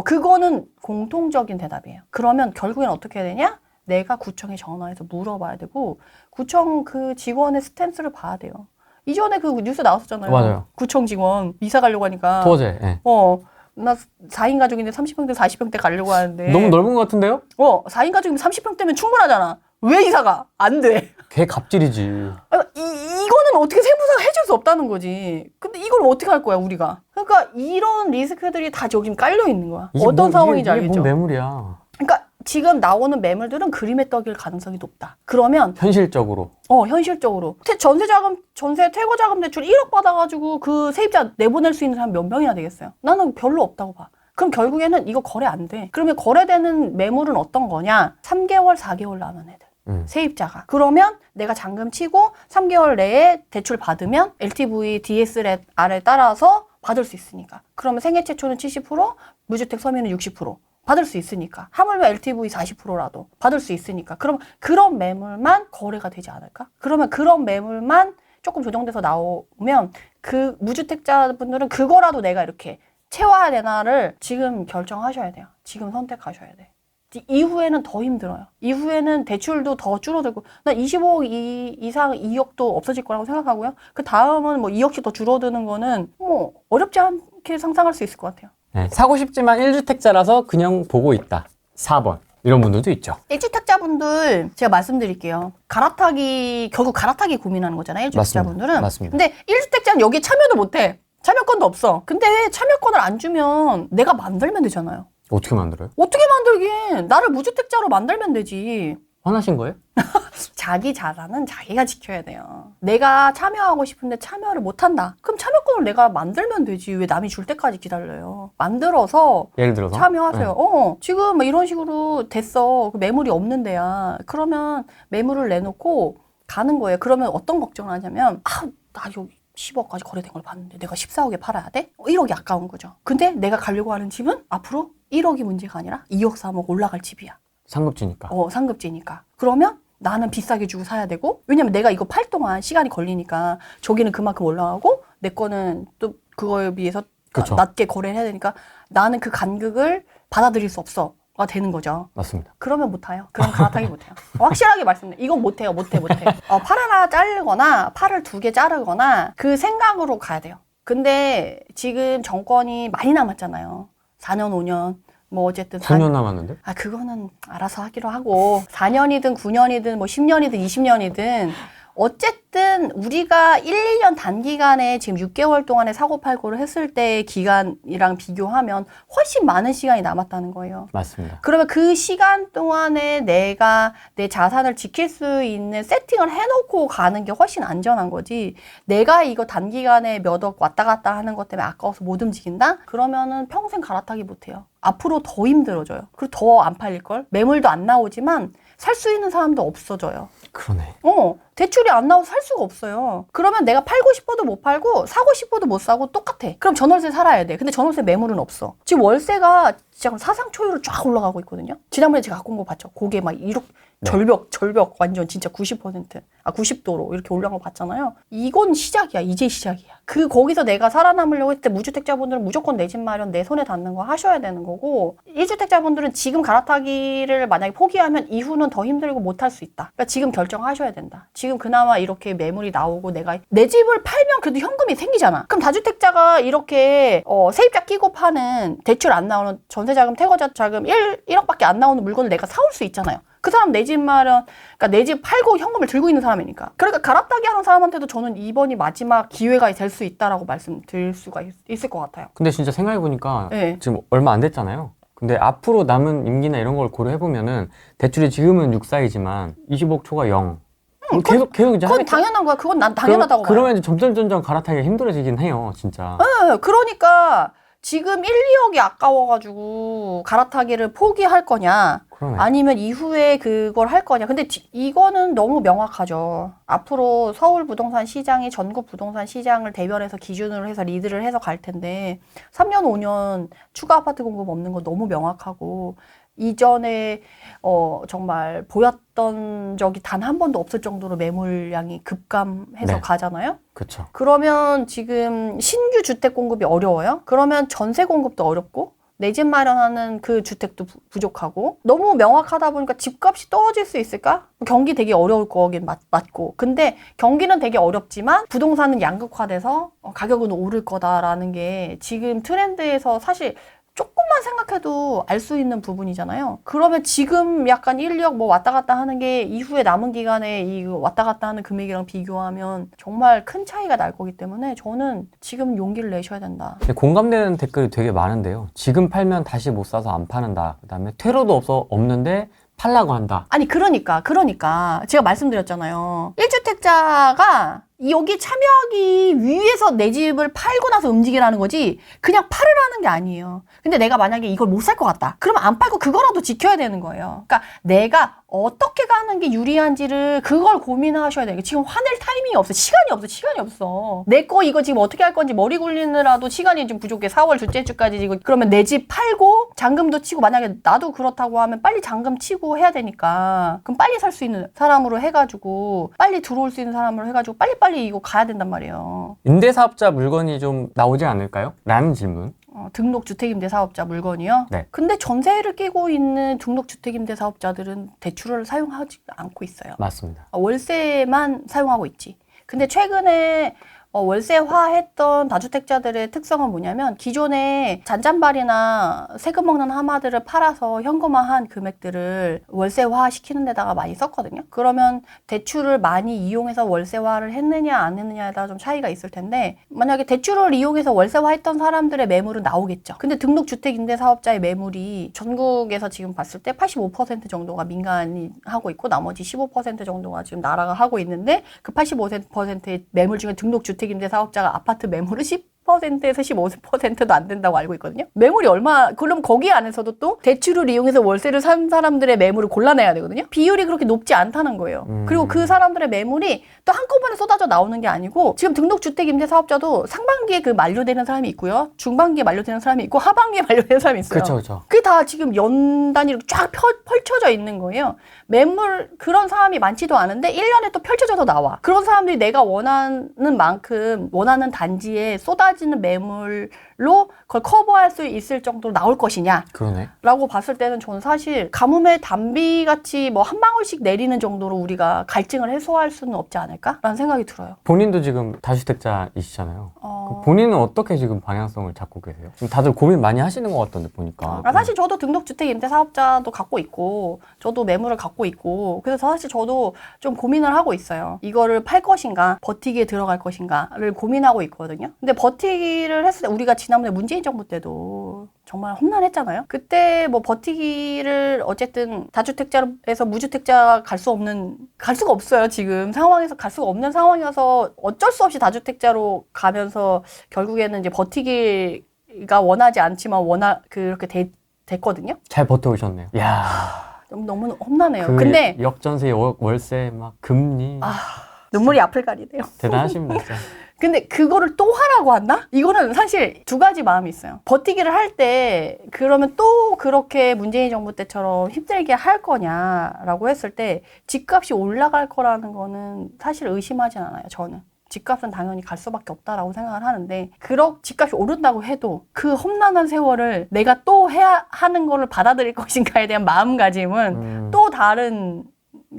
그거는 공통적인 대답이에요. 그러면 결국엔 어떻게 해야 되냐? 내가 구청에 전화해서 물어봐야 되고, 구청 그 직원의 스탠스를 봐야 돼요. 이전에 그 뉴스 나왔었잖아요. 맞아요. 구청 직원 이사 가려고 하니까. 토제. 네. 나 4인 가족인데 30평대, 40평대 가려고 하는데. 너무 넓은 것 같은데요? 4인 가족이면 30평대면 충분하잖아. 왜 이사가? 안 돼. 개 갑질이지. 이거는 어떻게 세무사가 해줄 수 없다는 거지. 근데 이걸 어떻게 할 거야, 우리가. 그러니까 이런 리스크들이 다 저기 지금 깔려 있는 거야. 어떤 상황인지 알겠죠? 이게 뭔 매물이야. 그러니까 지금 나오는 매물들은 그림의 떡일 가능성이 높다. 그러면 현실적으로. 현실적으로 전세 퇴거자금 대출 1억 받아가지고 그 세입자 내보낼 수 있는 사람 몇 명이나 되겠어요? 나는 별로 없다고 봐. 그럼 결국에는 이거 거래 안 돼. 그러면 거래되는 매물은 어떤 거냐? 3개월, 4개월 남은 애들. 세입자가. 그러면 내가 잔금 치고 3개월 내에 대출 받으면 LTV, DSR에 따라서 받을 수 있으니까. 그러면 생애 최초는 70%, 무주택 서민은 60%. 받을 수 있으니까. 하물며 LTV 40%라도 받을 수 있으니까. 그럼 그런 매물만 거래가 되지 않을까? 그러면 그런 매물만 조금 조정돼서 나오면 그 무주택자분들은 그거라도 내가 이렇게 채워야 되나를 지금 결정하셔야 돼요. 지금 선택하셔야 돼. 이후에는 더 힘들어요. 이후에는 대출도 더 줄어들고, 난 25억 이상 2억도 없어질 거라고 생각하고요. 그 다음은 뭐 2억씩 더 줄어드는 거는 뭐 어렵지 않게 상상할 수 있을 것 같아요. 네, 사고 싶지만 1주택자라서 그냥 보고 있다. 4번. 이런 분들도 있죠. 1주택자분들 제가 말씀드릴게요. 결국 갈아타기 고민하는 거잖아요, 1주택자분들은. 맞습니다. 근데 1주택자는 여기에 참여도 못해. 참여권도 없어. 근데 참여권을 안 주면 내가 만들면 되잖아요. 어떻게 만들어요? 어떻게 만들긴? 나를 무주택자로 만들면 되지. 화나신 거예요? 자기 자산은 자기가 지켜야 돼요. 내가 참여하고 싶은데 참여를 못한다. 그럼 참여권을 내가 만들면 되지. 왜 남이 줄 때까지 기다려요? 만들어서 예를 들어서? 참여하세요. 네. 지금 뭐 이런 식으로 됐어. 매물이 없는 데야. 그러면 매물을 내놓고 가는 거예요. 그러면 어떤 걱정을 하냐면, 나 여기 10억까지 거래된 걸 봤는데 내가 14억에 팔아야 돼? 1억이 아까운 거죠. 근데 내가 가려고 하는 집은 앞으로 1억이 문제가 아니라 2억, 3억 올라갈 집이야. 상급지니까. 상급지니까. 그러면 나는 비싸게 주고 사야 되고, 왜냐면 내가 이거 팔 동안 시간이 걸리니까 저기는 그만큼 올라가고 내 거는 또 그거에 비해서 그쵸. 낮게 거래를 해야 되니까 나는 그 간극을 받아들일 수 없어가 되는 거죠. 맞습니다. 그러면 못 타요. 그럼 갈아타기 못 해요. 확실하게 말씀드려요. 이건 못 해요. 못 해. 팔 하나 자르거나 팔을 2개 자르거나 그 생각으로 가야 돼요. 근데 지금 정권이 많이 남았잖아요. 4년, 5년. 뭐 어쨌든 9년 남았는데? 그거는 알아서 하기로 하고 4년이든 9년이든 뭐 10년이든 20년이든 어쨌든 우리가 1, 2년 단기간에 지금 6개월 동안에 사고팔고를 했을 때의 기간이랑 비교하면 훨씬 많은 시간이 남았다는 거예요. 맞습니다. 그러면 그 시간 동안에 내가 내 자산을 지킬 수 있는 세팅을 해놓고 가는 게 훨씬 안전한 거지. 내가 이거 단기간에 몇 억 왔다 갔다 하는 것 때문에 아까워서 못 움직인다? 그러면은 평생 갈아타기 못 해요. 앞으로 더 힘들어져요. 그리고 더 안 팔릴걸? 매물도 안 나오지만 살 수 있는 사람도 없어져요. 그러네. 대출이 안 나와서 살 수가 없어요. 그러면 내가 팔고 싶어도 못 팔고 사고 싶어도 못 사고 똑같아. 그럼 전월세 살아야 돼. 근데 전월세 매물은 없어. 지금 월세가 진짜 사상초유로 쫙 올라가고 있거든요. 지난번에 제가 갖고 온 거 봤죠. 고개 막 이렇게 네. 절벽 완전 진짜 90%, 90도로 이렇게 올라간 거 봤잖아요. 이건 시작이야. 이제 시작이야. 거기서 내가 살아남으려고 했을 때 무주택자분들은 무조건 내 집 마련 내 손에 닿는 거 하셔야 되는 거고 1주택자분들은 지금 갈아타기를 만약에 포기하면 이후는 더 힘들고 못 할 수 있다. 그러니까 지금 결정하셔야 된다. 지금 그나마 이렇게 매물이 나오고 내가 내 집을 팔면 그래도 현금이 생기잖아. 그럼 다주택자가 이렇게 세입자 끼고 파는 대출 안 나오는 전세자금, 태거자금 1억밖에 안 나오는 물건을 내가 사올 수 있잖아요. 그 사람 내 집 마련, 그러니까 내 집 팔고 현금을 들고 있는 사람이니까. 그러니까 갈아타기 하는 사람한테도 저는 이번이 마지막 기회가 될 수 있다라고 말씀드릴 수가 있을 것 같아요. 근데 진짜 생각해보니까 네. 지금 얼마 안 됐잖아요. 근데 앞으로 남은 임기나 이런 걸 고려해보면은 대출이 지금은 6사이지만 25억 초가 0. 계속 이제 그건 하겠죠? 당연한 거야. 그건 난 당연하다고 봐요. 그러면 이제 점점 갈아타기가 힘들어지긴 해요, 진짜. 네, 그러니까 지금 1, 2억이 아까워가지고 갈아타기를 포기할 거냐 그러네. 아니면 이후에 그걸 할 거냐. 근데 이거는 너무 명확하죠. 앞으로 서울 부동산 시장이 전국 부동산 시장을 대변해서 기준으로 해서 리드를 해서 갈 텐데 3년, 5년 추가 아파트 공급 없는 거 너무 명확하고 이전에 정말 보였던 적이 단 한 번도 없을 정도로 매물량이 급감해서 네. 가잖아요. 그렇죠. 그러면 지금 신규 주택 공급이 어려워요. 그러면 전세 공급도 어렵고 내 집 마련하는 그 주택도 부족하고 너무 명확하다 보니까 집값이 떨어질 수 있을까? 경기 되게 어려울 거긴 맞고 근데 경기는 되게 어렵지만 부동산은 양극화돼서 가격은 오를 거다라는 게 지금 트렌드에서 사실 조금만 생각해도 알 수 있는 부분이잖아요. 그러면 지금 약간 1, 2억 뭐 왔다 갔다 하는 게 이후에 남은 기간에 이 왔다 갔다 하는 금액이랑 비교하면 정말 큰 차이가 날 거기 때문에 저는 지금 용기를 내셔야 된다. 근데 공감되는 댓글이 되게 많은데요. 지금 팔면 다시 못 사서 안 파는다. 그다음에 퇴로도 없는데 팔라고 한다. 아니 그러니까 제가 말씀드렸잖아요. 1주택자가 여기 참여하기 위해서 내 집을 팔고 나서 움직이라는 거지 그냥 팔으라는 게 아니에요. 근데 내가 만약에 이걸 못 살 것 같다. 그러면 안 팔고 그거라도 지켜야 되는 거예요. 그러니까 내가 어떻게 가는 게 유리한지를 그걸 고민하셔야 돼요. 지금 화낼 타이밍이 없어. 시간이 없어. 내 거 이거 지금 어떻게 할 건지 머리 굴리느라도 시간이 좀 부족해. 4월 둘째 주까지 지금 그러면 내 집 팔고 잔금도 치고 만약에 나도 그렇다고 하면 빨리 잔금 치고 해야 되니까 그럼 빨리 살 수 있는 사람으로 해가지고 빨리 들어올 수 있는 사람으로 해가지고 빨리 이거 가야 된단 말이에요. 임대사업자 물건이 좀 나오지 않을까요? 라는 질문. 등록 주택임대사업자 물건이요? 네. 근데 전세를 끼고 있는 등록 주택임대사업자들은 대출을 사용하지 않고 있어요. 맞습니다. 월세만 사용하고 있지. 근데 최근에 월세화했던 다주택자들의 특성은 뭐냐면 기존에 잔잔바리나 세금 먹는 하마들을 팔아서 현금화한 금액들을 월세화 시키는 데다가 많이 썼거든요. 그러면 대출을 많이 이용해서 월세화를 했느냐 안 했느냐에 따라 좀 차이가 있을 텐데 만약에 대출을 이용해서 월세화했던 사람들의 매물은 나오겠죠. 근데 등록주택임대사업자의 매물이 전국에서 지금 봤을 때 85% 정도가 민간이 하고 있고 나머지 15% 정도가 지금 나라가 하고 있는데 그 85%의 매물 중에 등록주택 임대사업자가 아파트 매물을 10%에서 15%도 안 된다고 알고 있거든요. 매물이 그럼 거기 안에서도 또 대출을 이용해서 월세를 산 사람들의 매물을 골라내야 되거든요. 비율이 그렇게 높지 않다는 거예요. 그리고 그 사람들의 매물이 또 한꺼번에 쏟아져 나오는 게 아니고 지금 등록주택임대사업자도 상반기에 그 만료되는 사람이 있고요. 중반기에 만료되는 사람이 있고 하반기에 만료되는 사람이 있어요. 그렇죠. 그게 다 지금 연 단위로 쫙 펼쳐져 있는 거예요. 매물 그런 사람이 많지도 않은데 1년에 또 펼쳐져서 나와. 그런 사람들이 내가 원하는 만큼 원하는 단지에 쏟아지는 매물로 그걸 커버할 수 있을 정도로 나올 것이냐 그러네. 라고 봤을 때는 저는 사실 가뭄에 단비같이 뭐 한 방울씩 내리는 정도로 우리가 갈증을 해소할 수는 없지 않을까라는 생각이 들어요. 본인도 지금 다주택자이시잖아요. 본인은 어떻게 지금 방향성을 잡고 계세요? 지금 다들 고민 많이 하시는 것 같던데 보니까. 사실 저도 등록주택 임대사업자도 갖고 있고 저도 매물을 갖고 있고 그래서 사실 저도 좀 고민을 하고 있어요. 이거를 팔 것인가 버티기에 들어갈 것인가를 고민하고 있거든요. 근데 버티기를 했을 때 우리가 지난번에 문재인 정부 때도 정말 험난했잖아요. 그때 뭐 버티기를 어쨌든 다주택자에서 무주택자 갈 수가 없어요. 지금 상황에서 갈 수가 없는 상황이어서 어쩔 수 없이 다주택자로 가면서 결국에는 이제 버티기가 원하지 않지만 그렇게 됐거든요. 잘 버텨오셨네요. 이야. 너무 험난해요. 그 근데 역전세, 월세, 막 금리. 눈물이 앞을 가리네요. 대단하십니다, 진짜. 근데 그거를 또 하라고 한다? 이거는 사실 두 가지 마음이 있어요. 버티기를 할 때 그러면 또 그렇게 문재인 정부 때처럼 힘들게 할 거냐라고 했을 때 집값이 올라갈 거라는 거는 사실 의심하진 않아요. 저는. 집값은 당연히 갈 수밖에 없다라고 생각을 하는데 집값이 오른다고 해도 그 험난한 세월을 내가 또 해야 하는 거를 받아들일 것인가에 대한 마음가짐은 또 다른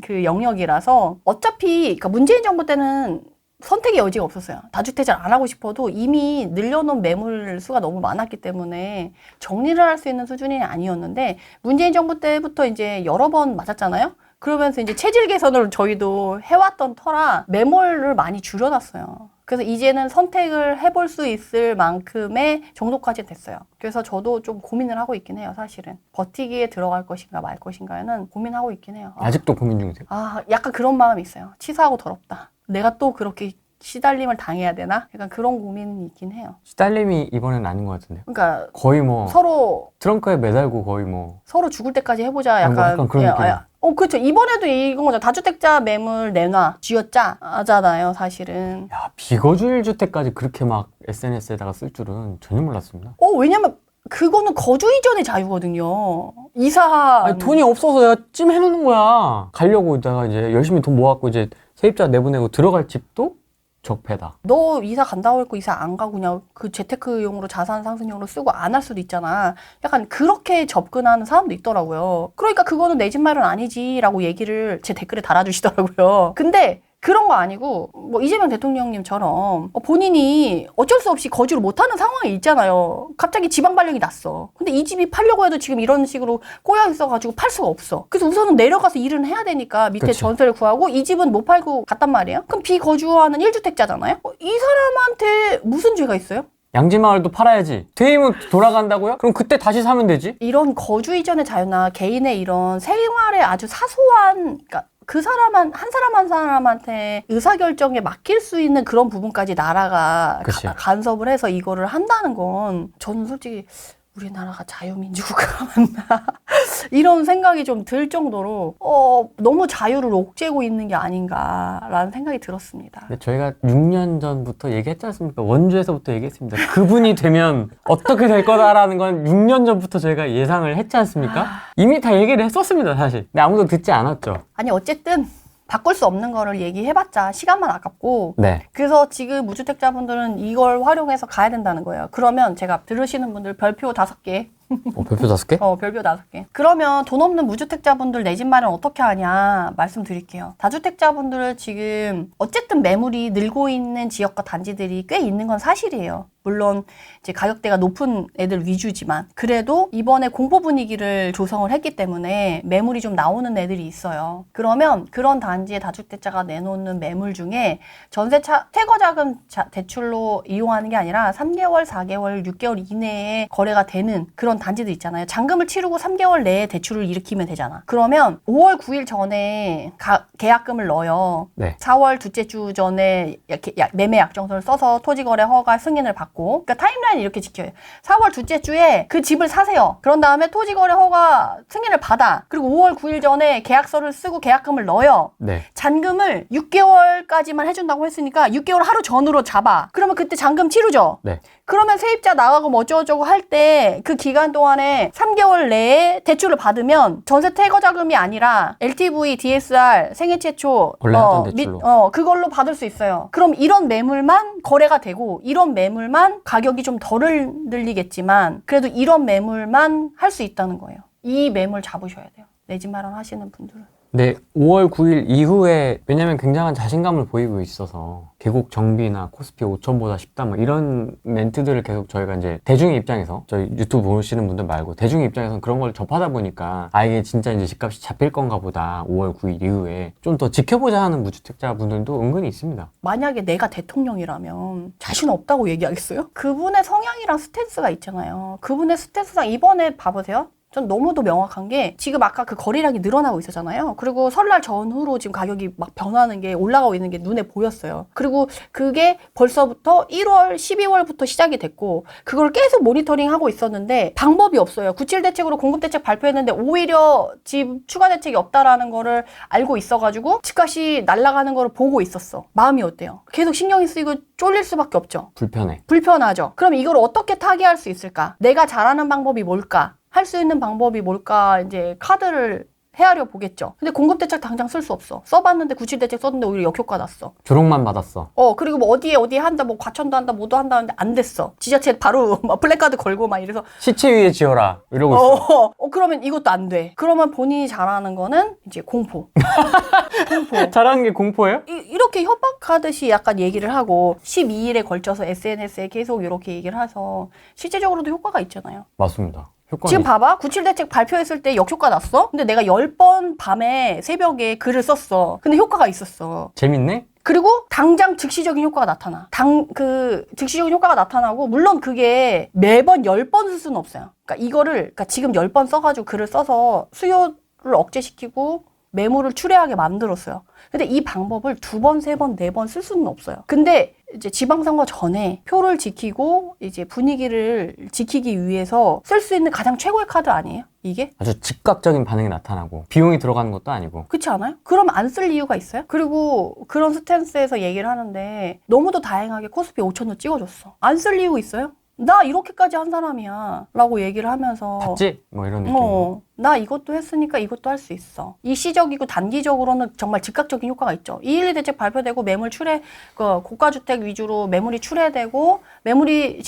그 영역이라서 어차피 그러니까 문재인 정부 때는 선택의 여지가 없었어요. 다주택자를 안 하고 싶어도 이미 늘려놓은 매물 수가 너무 많았기 때문에 정리를 할 수 있는 수준이 아니었는데 문재인 정부 때부터 이제 여러 번 맞았잖아요. 그러면서 이제 체질 개선을 저희도 해왔던 터라 매물을 많이 줄여놨어요. 그래서 이제는 선택을 해볼 수 있을 만큼의 정도까지 됐어요. 그래서 저도 좀 고민을 하고 있긴 해요, 사실은. 버티기에 들어갈 것인가 말 것인가에는 고민하고 있긴 해요. 아직도 고민 중이세요? 약간 그런 마음이 있어요. 치사하고 더럽다. 내가 또 그렇게 시달림을 당해야 되나? 약간 그런 고민이 있긴 해요. 시달림이 이번엔 아닌 것 같은데요? 그러니까 거의 뭐 서로 트렁크에 매달고 거의 뭐 서로 죽을 때까지 해보자. 뭐 약간 그런 느낌. 그렇죠. 이번에도 이건 거죠. 다주택자 매물 내놔. 쥐어짜. 하잖아요, 사실은. 야, 비거주일 주택까지 그렇게 막 SNS에다가 쓸 줄은 전혀 몰랐습니다. 왜냐면 그거는 거주 이전의 자유거든요. 이사. 아니, 돈이 없어서 내가 찜 해놓는 거야. 가려고 내가 이제 열심히 돈 모았고 이제 세입자 내보내고 들어갈 집도 적폐다. 너 이사 간다고 했고 이사 안 가고 그냥 그 재테크용으로 자산 상승용으로 쓰고 안 할 수도 있잖아. 약간 그렇게 접근하는 사람도 있더라고요. 그러니까 그거는 내 집 마련 아니지라고 얘기를 제 댓글에 달아주시더라고요. 근데 그런 거 아니고 뭐 이재명 대통령님처럼 본인이 어쩔 수 없이 거주를 못하는 상황이 있잖아요. 갑자기 지방 발령이 났어. 근데 이 집이 팔려고 해도 지금 이런 식으로 꼬여 있어가지고 팔 수가 없어. 그래서 우선은 내려가서 일은 해야 되니까 밑에 그치. 전세를 구하고 이 집은 못 팔고 갔단 말이에요. 그럼 비거주하는 1주택자잖아요. 이 사람한테 무슨 죄가 있어요? 양지마을도 팔아야지. 퇴임은 돌아간다고요? 그럼 그때 다시 사면 되지. 이런 거주 이전의 자유나 개인의 이런 생활에 아주 사소한 그러니까 그 한 사람 한 사람한테 의사결정에 맡길 수 있는 그런 부분까지 나라가 간섭을 해서 이거를 한다는 건 저는 솔직히 우리나라가 자유민주국가가 맞나 이런 생각이 좀 들 정도로 너무 자유를 옥죄고 있는 게 아닌가라는 생각이 들었습니다. 근데 저희가 6년 전부터 얘기했지 않습니까? 원주에서부터 얘기했습니다. 그분이 되면 어떻게 될 거다라는 건 6년 전부터 저희가 예상을 했지 않습니까? 이미 다 얘기를 했었습니다, 사실. 근데 아무도 듣지 않았죠. 아니 어쨌든 바꿀 수 없는 거를 얘기해봤자 시간만 아깝고 네. 그래서 지금 무주택자분들은 이걸 활용해서 가야 된다는 거예요. 그러면 제가 들으시는 분들 별표 5개 별표 5개? 별표 5개. 그러면 돈 없는 무주택자분들 내 집 마련 어떻게 하냐 말씀드릴게요. 다주택자분들 지금 어쨌든 매물이 늘고 있는 지역과 단지들이 꽤 있는 건 사실이에요. 물론 이제 가격대가 높은 애들 위주지만 그래도 이번에 공포 분위기를 조성을 했기 때문에 매물이 좀 나오는 애들이 있어요. 그러면 그런 단지에 다주택자가 내놓는 매물 중에 전세차 퇴거자금 대출로 이용하는 게 아니라 3개월, 4개월, 6개월 이내에 거래가 되는 그런 단지들 있잖아요. 잔금을 치르고 3개월 내에 대출을 일으키면 되잖아. 그러면 5월 9일 전에 계약금을 넣어요. 네. 4월 둘째 주 전에 매매 약정서를 써서 토지거래 허가 승인을 받고, 그러니까 타임라인 이렇게 지켜요. 4월 둘째 주에 그 집을 사세요. 그런 다음에 토지거래 허가 승인을 받아. 그리고 5월 9일 전에 계약서를 쓰고 계약금을 넣어요. 네. 잔금을 6개월까지만 해준다고 했으니까 6개월 하루 전으로 잡아. 그러면 그때 잔금 치르죠. 네. 그러면 세입자 나가고 뭐 어쩌고저쩌고 할 때 그 기간 동안에 3개월 내에 대출을 받으면 전세 퇴거 자금이 아니라 LTV, DSR, 생애 최초 원래 하던 대출로. 그걸로 받을 수 있어요. 그럼 이런 매물만 거래가 되고 이런 매물만 가격이 좀 덜 늘리겠지만 그래도 이런 매물만 할 수 있다는 거예요. 이 매물 잡으셔야 돼요. 내 집 마련하시는 분들은. 네, 5월 9일 이후에 왜냐면 굉장한 자신감을 보이고 있어서 계곡 정비나 코스피 5천보다 쉽다 뭐 이런 멘트들을 계속 저희가 이제 대중의 입장에서 저희 유튜브 보시는 분들 말고 대중의 입장에서는 그런 걸 접하다 보니까 아 이게 진짜 이제 집값이 잡힐 건가 보다 5월 9일 이후에 좀 더 지켜보자 하는 무주택자 분들도 은근히 있습니다. 만약에 내가 대통령이라면 자신 없다고 얘기하겠어요? 그분의 성향이랑 스탠스가 있잖아요. 그분의 스탠스상 이번에 봐보세요. 전 너무도 명확한 게 지금 아까 그 거래량이 늘어나고 있었잖아요. 그리고 설날 전후로 지금 가격이 막 변하는 게 올라가고 있는 게 눈에 보였어요. 그리고 그게 벌써부터 1월, 12월부터 시작이 됐고 그걸 계속 모니터링하고 있었는데 방법이 없어요. 97 대책으로 공급 대책 발표했는데 오히려 집 추가 대책이 없다라는 거를 알고 있어가지고 집값이 날아가는 거를 보고 있었어. 마음이 어때요? 계속 신경이 쓰이고 쫄릴 수밖에 없죠. 불편하죠. 그럼 이걸 어떻게 타개할 수 있을까? 내가 잘하는 방법이 뭘까? 할 수 있는 방법이 뭘까? 이제 카드를 헤아려 보겠죠. 근데 공급대책 당장 쓸 수 없어. 써봤는데 97대책 썼는데 오히려 역효과 났어. 조롱만 받았어. 그리고 뭐 어디에 한다, 뭐 과천도 한다, 뭐도 한다 하는데 안 됐어. 지자체 바로 막 플래카드 걸고 막 이래서. 시체 위에 지어라. 이러고 있어. 그러면 이것도 안 돼. 그러면 본인이 잘하는 거는 이제 공포. 공포. 잘하는 게 공포예요? 이렇게 협박하듯이 약간 얘기를 하고 12일에 걸쳐서 SNS에 계속 이렇게 얘기를 해서 실제적으로도 효과가 있잖아요. 맞습니다. 지금 봐봐. 97대책 발표했을 때 역효과 났어? 근데 내가 10번 밤에 새벽에 글을 썼어. 근데 효과가 있었어. 재밌네? 그리고 당장 즉시적인 효과가 나타나. 즉시적인 효과가 나타나고, 물론 그게 매번 10번 쓸 수는 없어요. 그러니까 지금 10번 써가지고 글을 써서 수요를 억제시키고 매물을 추례하게 만들었어요. 근데 이 방법을 2번, 3번, 4번 쓸 수는 없어요. 근데 이제 지방선거 전에 표를 지키고 이제 분위기를 지키기 위해서 쓸 수 있는 가장 최고의 카드 아니에요? 이게? 아주 즉각적인 반응이 나타나고 비용이 들어가는 것도 아니고. 그렇지 않아요? 그럼 안 쓸 이유가 있어요? 그리고 그런 스탠스에서 얘기를 하는데 너무도 다행하게 코스피 5천도 찍어줬어. 안 쓸 이유 있어요? 나 이렇게까지 한 사람이야 라고 얘기를 하면서 봤지? 뭐 이런 느낌으로. 나 이것도 했으니까 이것도 할 수 있어. 일시적이고 단기적으로는 정말 즉각적인 효과가 있죠. 212 대책 발표되고 매물 고가주택 위주로 매물이 출회되고 매물이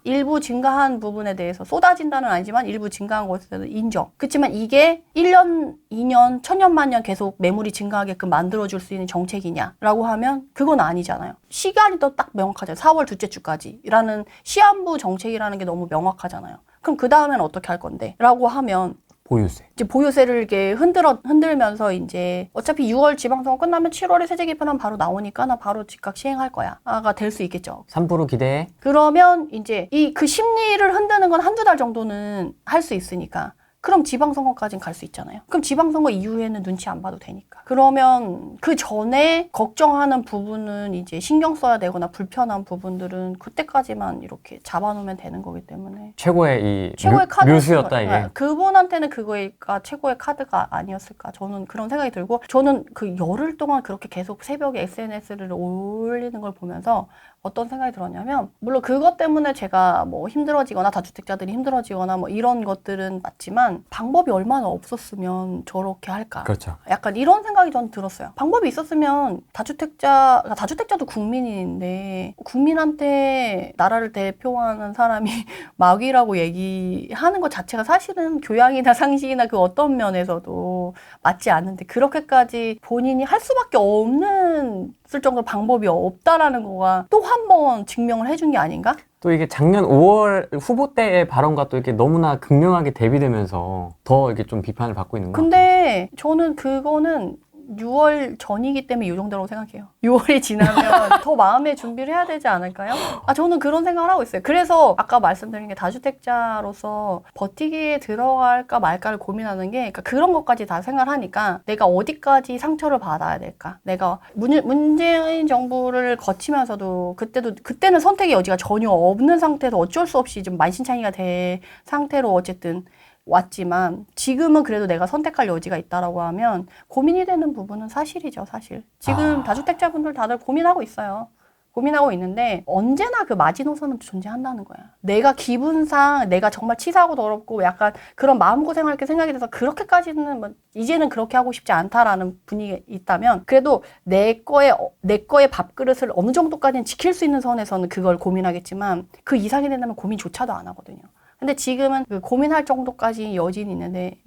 일부 증가한 부분에 대해서 쏟아진다는 아니지만 일부 증가한 것에 대해서 인정. 그렇지만 이게 1년, 2년, 천년 만년 계속 매물이 증가하게끔 만들어줄 수 있는 정책이냐라고 하면 그건 아니잖아요. 시간이 또 딱 명확하잖아요. 4월 둘째 주까지라는 시한부 정책이라는 게 너무 명확하잖아요. 그럼 그 다음에는 어떻게 할 건데? 라고 하면 보유세. 이제 보유세를 이렇게 흔들면서 이제 어차피 6월 지방선거 끝나면 7월에 세제 개편하면 바로 나오니까 나 바로 즉각 시행할 거야. 가 될 수 있겠죠. 3% 기대해. 그러면 이제 그 심리를 흔드는 건 한두 달 정도는 할 수 있으니까. 그럼 지방선거까지는 갈 수 있잖아요. 그럼 지방선거 이후에는 눈치 안 봐도 되니까. 그러면 그 전에 걱정하는 부분은 이제 신경 써야 되거나 불편한 부분들은 그때까지만 이렇게 잡아놓으면 되는 거기 때문에. 최고의 카드였다, 묘수였다 이게. 그분한테는 그거가 최고의 카드가 아니었을까. 저는 그런 생각이 들고, 저는 그 열흘 동안 그렇게 계속 새벽에 SNS를 올리는 걸 보면서 어떤 생각이 들었냐면, 물론 그것 때문에 제가 뭐 힘들어지거나 다주택자들이 힘들어지거나 뭐 이런 것들은 맞지만 방법이 얼마나 없었으면 저렇게 할까. 그렇죠. 약간 이런 생각이 전 들었어요. 방법이 있었으면 다주택자도 국민인데 국민한테 나라를 대표하는 사람이 마귀라고 얘기하는 것 자체가 사실은 교양이나 상식이나 그 어떤 면에서도 맞지 않는데 그렇게까지 본인이 할 수밖에 없는 쓸 정도 방법이 없다라는 거가 또 한 번 증명을 해준 게 아닌가? 또 이게 작년 5월 후보 때의 발언과 또 이렇게 너무나 극명하게 대비되면서 더 이렇게 좀 비판을 받고 있는 것 같아요. 근데 저는 그거는 6월 전이기 때문에 이 정도라고 생각해요. 6월이 지나면 더 마음의 준비를 해야 되지 않을까요? 저는 그런 생각을 하고 있어요. 그래서 아까 말씀드린 게 다주택자로서 버티기에 들어갈까 말까를 고민하는 게 그러니까 그런 것까지 다 생각을 하니까 내가 어디까지 상처를 받아야 될까? 내가 문재인 정부를 거치면서도 그때는 선택의 여지가 전혀 없는 상태에서 어쩔 수 없이 좀 만신창이가 된 상태로 어쨌든 왔지만 지금은 그래도 내가 선택할 여지가 있다라고 하면 고민이 되는 부분은 사실이죠, 사실. 지금 다주택자분들 다들 고민하고 있어요. 고민하고 있는데 언제나 그 마지노선은 존재한다는 거야. 내가 기분상 내가 정말 치사하고 더럽고 약간 그런 마음고생할 게 생각이 돼서 그렇게까지는 뭐 이제는 그렇게 하고 싶지 않다라는 분위기가 있다면 그래도 내 거의 밥그릇을 어느 정도까지는 지킬 수 있는 선에서는 그걸 고민하겠지만 그 이상이 된다면 고민조차도 안 하거든요. 근데 지금은 그 고민할 정도까지 여진이 있는데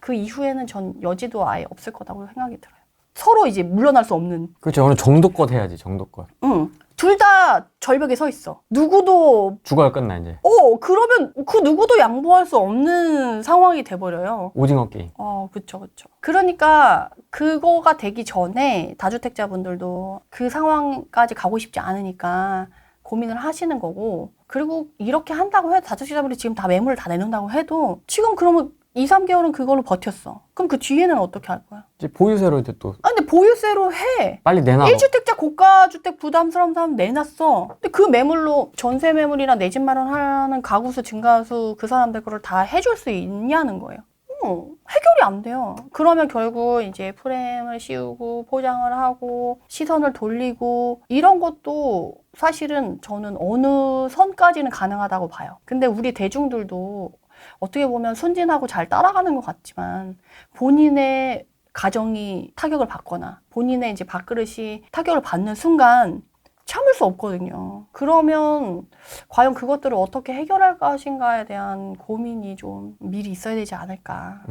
그 이후에는 전 여지도 아예 없을 거라고 생각이 들어요. 서로 이제 물러날 수 없는. 그렇죠. 어느 정도껏 해야지, 정도껏. 응. 둘 다 절벽에 서 있어. 누구도. 죽어야 끝나, 이제. 그러면 그 누구도 양보할 수 없는 상황이 돼버려요. 오징어 게임. 그쵸. 그러니까 그거가 되기 전에 다주택자분들도 그 상황까지 가고 싶지 않으니까 고민을 하시는 거고, 그리고 이렇게 한다고 해도 다주택자분들이 지금 다 매물을 다 내놓는다고 해도 지금 그러면 2, 3개월은 그걸로 버텼어. 그럼 그 뒤에는 어떻게 할 거야? 이제 보유세로 이제 또. 근데 보유세로 해. 빨리 내놔. 1주택자 고가주택 부담스러운 사람 내놨어. 근데 그 매물로 전세 매물이나 내 집 마련하는 가구수, 증가수 그 사람들 거를 다 해줄 수 있냐는 거예요. 해결이 안 돼요. 그러면 결국 이제 프레임을 씌우고 포장을 하고 시선을 돌리고 이런 것도 사실은 저는 어느 선까지는 가능하다고 봐요. 근데 우리 대중들도 어떻게 보면 순진하고 잘 따라가는 것 같지만 본인의 가정이 타격을 받거나 본인의 이제 밥그릇이 타격을 받는 순간 참을 수 없거든요. 그러면 과연 그것들을 어떻게 해결할 것인가에 대한 고민이 좀 미리 있어야 되지 않을까.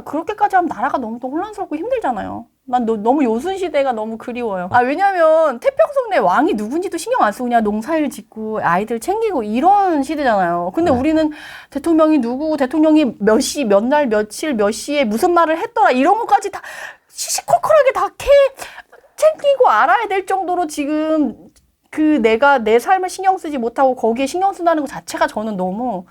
그렇게까지 하면 나라가 너무 또 혼란스럽고 힘들잖아요. 난 너무 요순 시대가 너무 그리워요. 왜냐면 태평성내 왕이 누군지도 신경 안 쓰고 그냥 농사일 짓고 아이들 챙기고 이런 시대잖아요. 근데 우리는 대통령이 누구고 대통령이 몇 시, 몇 날, 며칠, 몇 시에 무슨 말을 했더라 이런 것까지 다 시시콜콜하게 다 챙기고 알아야 될 정도로 지금 내가 내 삶을 신경 쓰지 못하고 거기에 신경 쓴다는 것 자체가 저는 너무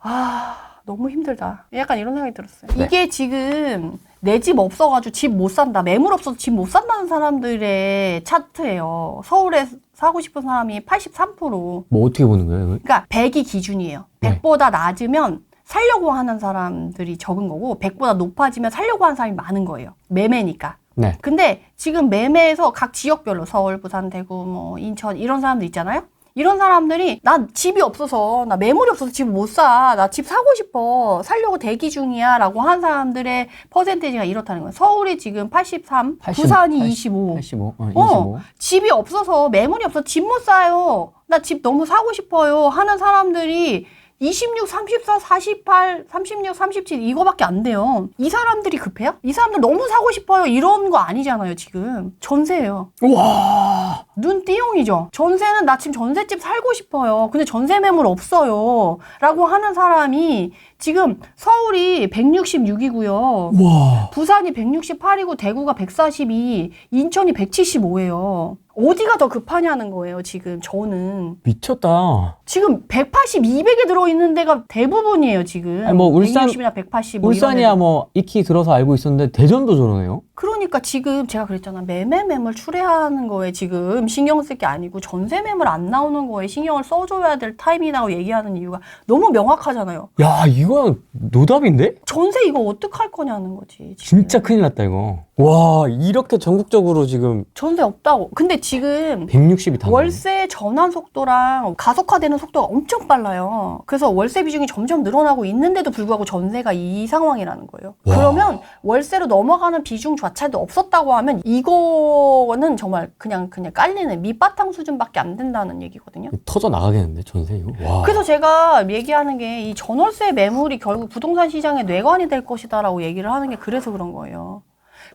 힘들다. 약간 이런 생각이 들었어요. 네. 이게 지금 내 집 없어가지고 집 못 산다. 매물 없어서 집 못 산다는 사람들의 차트예요. 서울에 사고 싶은 사람이 83%. 뭐 어떻게 보는 거예요? 그러니까 100이 기준이에요. 100보다 낮으면 살려고 하는 사람들이 적은 거고 100보다 높아지면 살려고 하는 사람이 많은 거예요. 매매니까. 네. 근데 지금 매매에서 각 지역별로 서울, 부산, 대구, 뭐 인천 이런 사람들 있잖아요. 이런 사람들이 나 집이 없어서 나 매물이 없어서 집을 못 사. 나 집 사고 싶어. 살려고 대기 중이야 라고 한 사람들의 퍼센테이지가 이렇다는 거예요. 서울이 지금 83, 부산이 25. 25. 집이 없어서 매물이 없어서 집 못 사요. 나 집 너무 사고 싶어요 하는 사람들이 26, 34, 48, 36, 37 이거밖에 안 돼요. 이 사람들이 급해요? 이 사람들 너무 사고 싶어요. 이런 거 아니잖아요, 지금. 전세예요. 와. 눈띠용이죠. 전세는 나 지금 전셋집 살고 싶어요. 근데 전세 매물 없어요. 라고 하는 사람이 지금 서울이 166이고요. 와. 부산이 168이고 대구가 142, 인천이 175예요. 어디가 더 급하냐는 거예요, 지금 저는. 미쳤다. 지금 180, 200에 들어있는 데가 대부분이에요, 지금. 아니, 뭐 울산, 160이나 180. 울산이야 뭐 익히 들어서 알고 있었는데 대전도 저러네요. 그러니까 지금 제가 그랬잖아. 매물 출애하는 거에 지금 신경 쓸 게 아니고 전세 매물 안 나오는 거에 신경을 써줘야 될 타이밍이라고 얘기하는 이유가 너무 명확하잖아요. 야, 이건 노답인데? 전세 이거 어떡할 거냐는 거지. 지금. 진짜 큰일 났다, 이거. 와, 이렇게 전국적으로 지금 전세 없다고. 근데 지금 160이 다 월세 전환 속도랑 가속화되는 속도가 엄청 빨라요. 그래서 월세 비중이 점점 늘어나고 있는데도 불구하고 전세가 이 상황이라는 거예요. 와. 그러면 월세로 넘어가는 비중 자체도 없었다고 하면 이거는 정말 그냥 깔리는 밑바탕 수준밖에 안 된다는 얘기거든요. 터져 나가겠는데, 전세 이거. 와. 그래서 제가 얘기하는 게 이 전월세 매물이 결국 부동산 시장의 뇌관이 될 것이다라고 얘기를 하는 게 그래서 그런 거예요.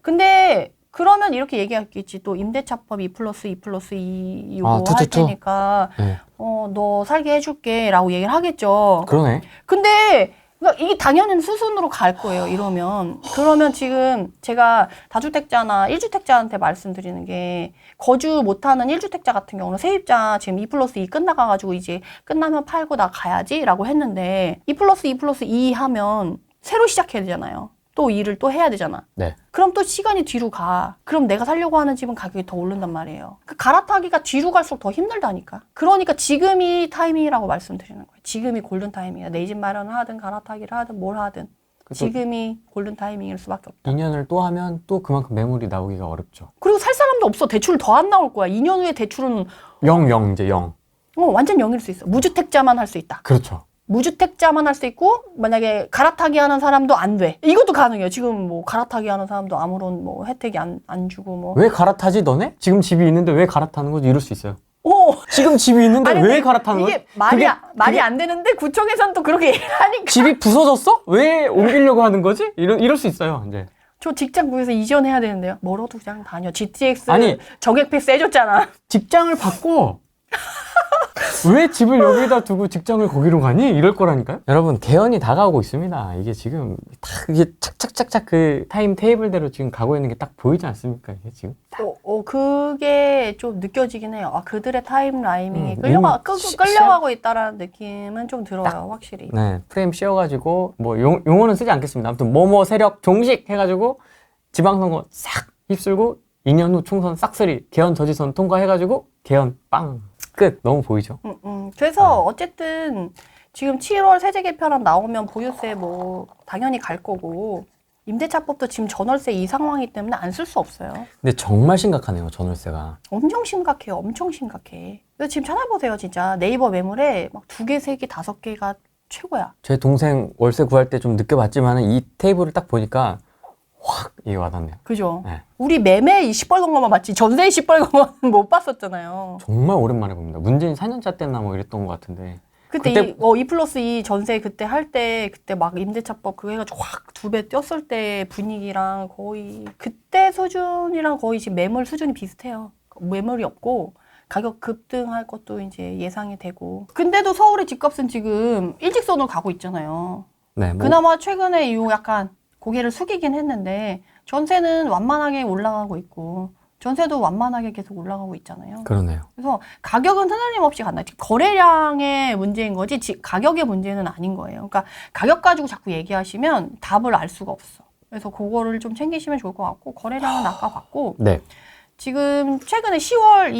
근데 그러면 이렇게 얘기했겠지. 또 임대차법 2+2+2 이거 할 테니까 네. 너 살게 해줄게 라고 얘기를 하겠죠. 그러네. 근데 그러니까 이게 당연히 수순으로 갈 거예요. 이러면. 그러면 지금 제가 다주택자나 1주택자한테 말씀드리는 게 거주 못하는 1주택자 같은 경우는 세입자 지금 2+2 끝나가가지고 이제 끝나면 팔고 나 가야지라고 했는데 2+2+2 하면 새로 시작해야 되잖아요. 또 일을 또 해야 되잖아. 네. 그럼 또 시간이 뒤로 가. 그럼 내가 살려고 하는 집은 가격이 더 오른단 말이에요. 그 갈아타기가 뒤로 갈수록 더 힘들다니까. 그러니까 지금이 타이밍이라고 말씀드리는 거예요. 지금이 골든 타이밍이야. 내 집 마련을 하든 갈아타기를 하든 뭘 하든. 지금이 골든 타이밍일 수밖에 없다. 2년을 또 하면 또 그만큼 매물이 나오기가 어렵죠. 그리고 살 사람도 없어. 대출 더 안 나올 거야. 2년 후에 대출은 0 이제 0. 완전 0일 수 있어. 무주택자만 할 수 있다. 그렇죠. 무주택자만 할 수 있고 만약에 갈아타기 하는 사람도 안 돼. 이것도 가능해요. 지금 뭐 갈아타기 하는 사람도 아무런 뭐 혜택이 안 주고 뭐. 왜 갈아타지 너네? 지금 집이 있는데 왜 갈아타는 거지? 이럴 수 있어요. 오. 지금 집이 있는데 아니, 왜 근데 갈아타는 거지? 이게 말이 안 되는데 구청에서는 또 그렇게 얘기하니까. 집이 부서졌어? 왜 옮기려고 하는 거지? 이럴 수 있어요, 이제. 저 직장 구해서 이전해야 되는데요. 멀어도 그냥 다녀. GTX 아니, 정액 패스 해줬잖아. 직장을 바꿔. 왜 집을 여기다 두고 직장을 거기로 가니? 이럴 거라니까요? 여러분, 개헌이 다가오고 있습니다. 이게 지금 딱 이게 착착착착 그 타임 테이블대로 지금 가고 있는 게 딱 보이지 않습니까? 이게 지금. 그게 좀 느껴지긴 해요. 아, 그들의 타임라이밍이 시- 끌려가고 있다라는 느낌은 좀 들어요, 확실히. 네, 프레임 씌워가지고 뭐 용어는 쓰지 않겠습니다. 아무튼 뭐뭐 세력 종식 해가지고 지방선거 싹 휩쓸고 2년 후 총선 싹쓸이 개헌 저지선 통과해가지고 개헌 빵 끝. 너무 보이죠? 그래서 어쨌든 지금 7월 세제 개편안 나오면 보유세 뭐 당연히 갈 거고 임대차법도 지금 전월세 이 상황이기 때문에 안 쓸 수 없어요. 근데 정말 심각하네요, 전월세가. 엄청 심각해요. 엄청 심각해. 그래서 지금 찾아보세요, 진짜. 네이버 매물에 막 2개, 3개, 5개가 최고야. 제 동생 월세 구할 때 좀 느껴봤지만 이 테이블을 딱 보니까 확 이게 와닿네요. 그죠? 네. 우리 매매 이 시뻘건 것만 봤지 전세 시뻘건 건 못 봤었잖아요. 정말 오랜만에 봅니다. 문재인 4년차 때나 뭐 이랬던 것 같은데. 그때 그때- 2+2 전세 그때 할 때 그때 막 임대차법 그거 해가지고 확 2배 뛰었을 때 분위기랑 거의 그때 수준이랑 거의 지금 매물 수준이 비슷해요. 매물이 없고 가격 급등할 것도 이제 예상이 되고. 근데도 서울의 집값은 지금 일직선으로 가고 있잖아요. 네, 뭐 그나마 최근에 요 약간 고개를 숙이긴 했는데 전세는 완만하게 올라가고 있고 전세도 완만하게 계속 올라가고 있잖아요. 그러네요. 그래서 가격은 흔들림 없이 간다. 거래량의 문제인 거지 가격의 문제는 아닌 거예요. 그러니까 가격 가지고 자꾸 얘기하시면 답을 알 수가 없어. 그래서 그거를 좀 챙기시면 좋을 것 같고 거래량은 아까 봤고 네. 지금 최근에 10월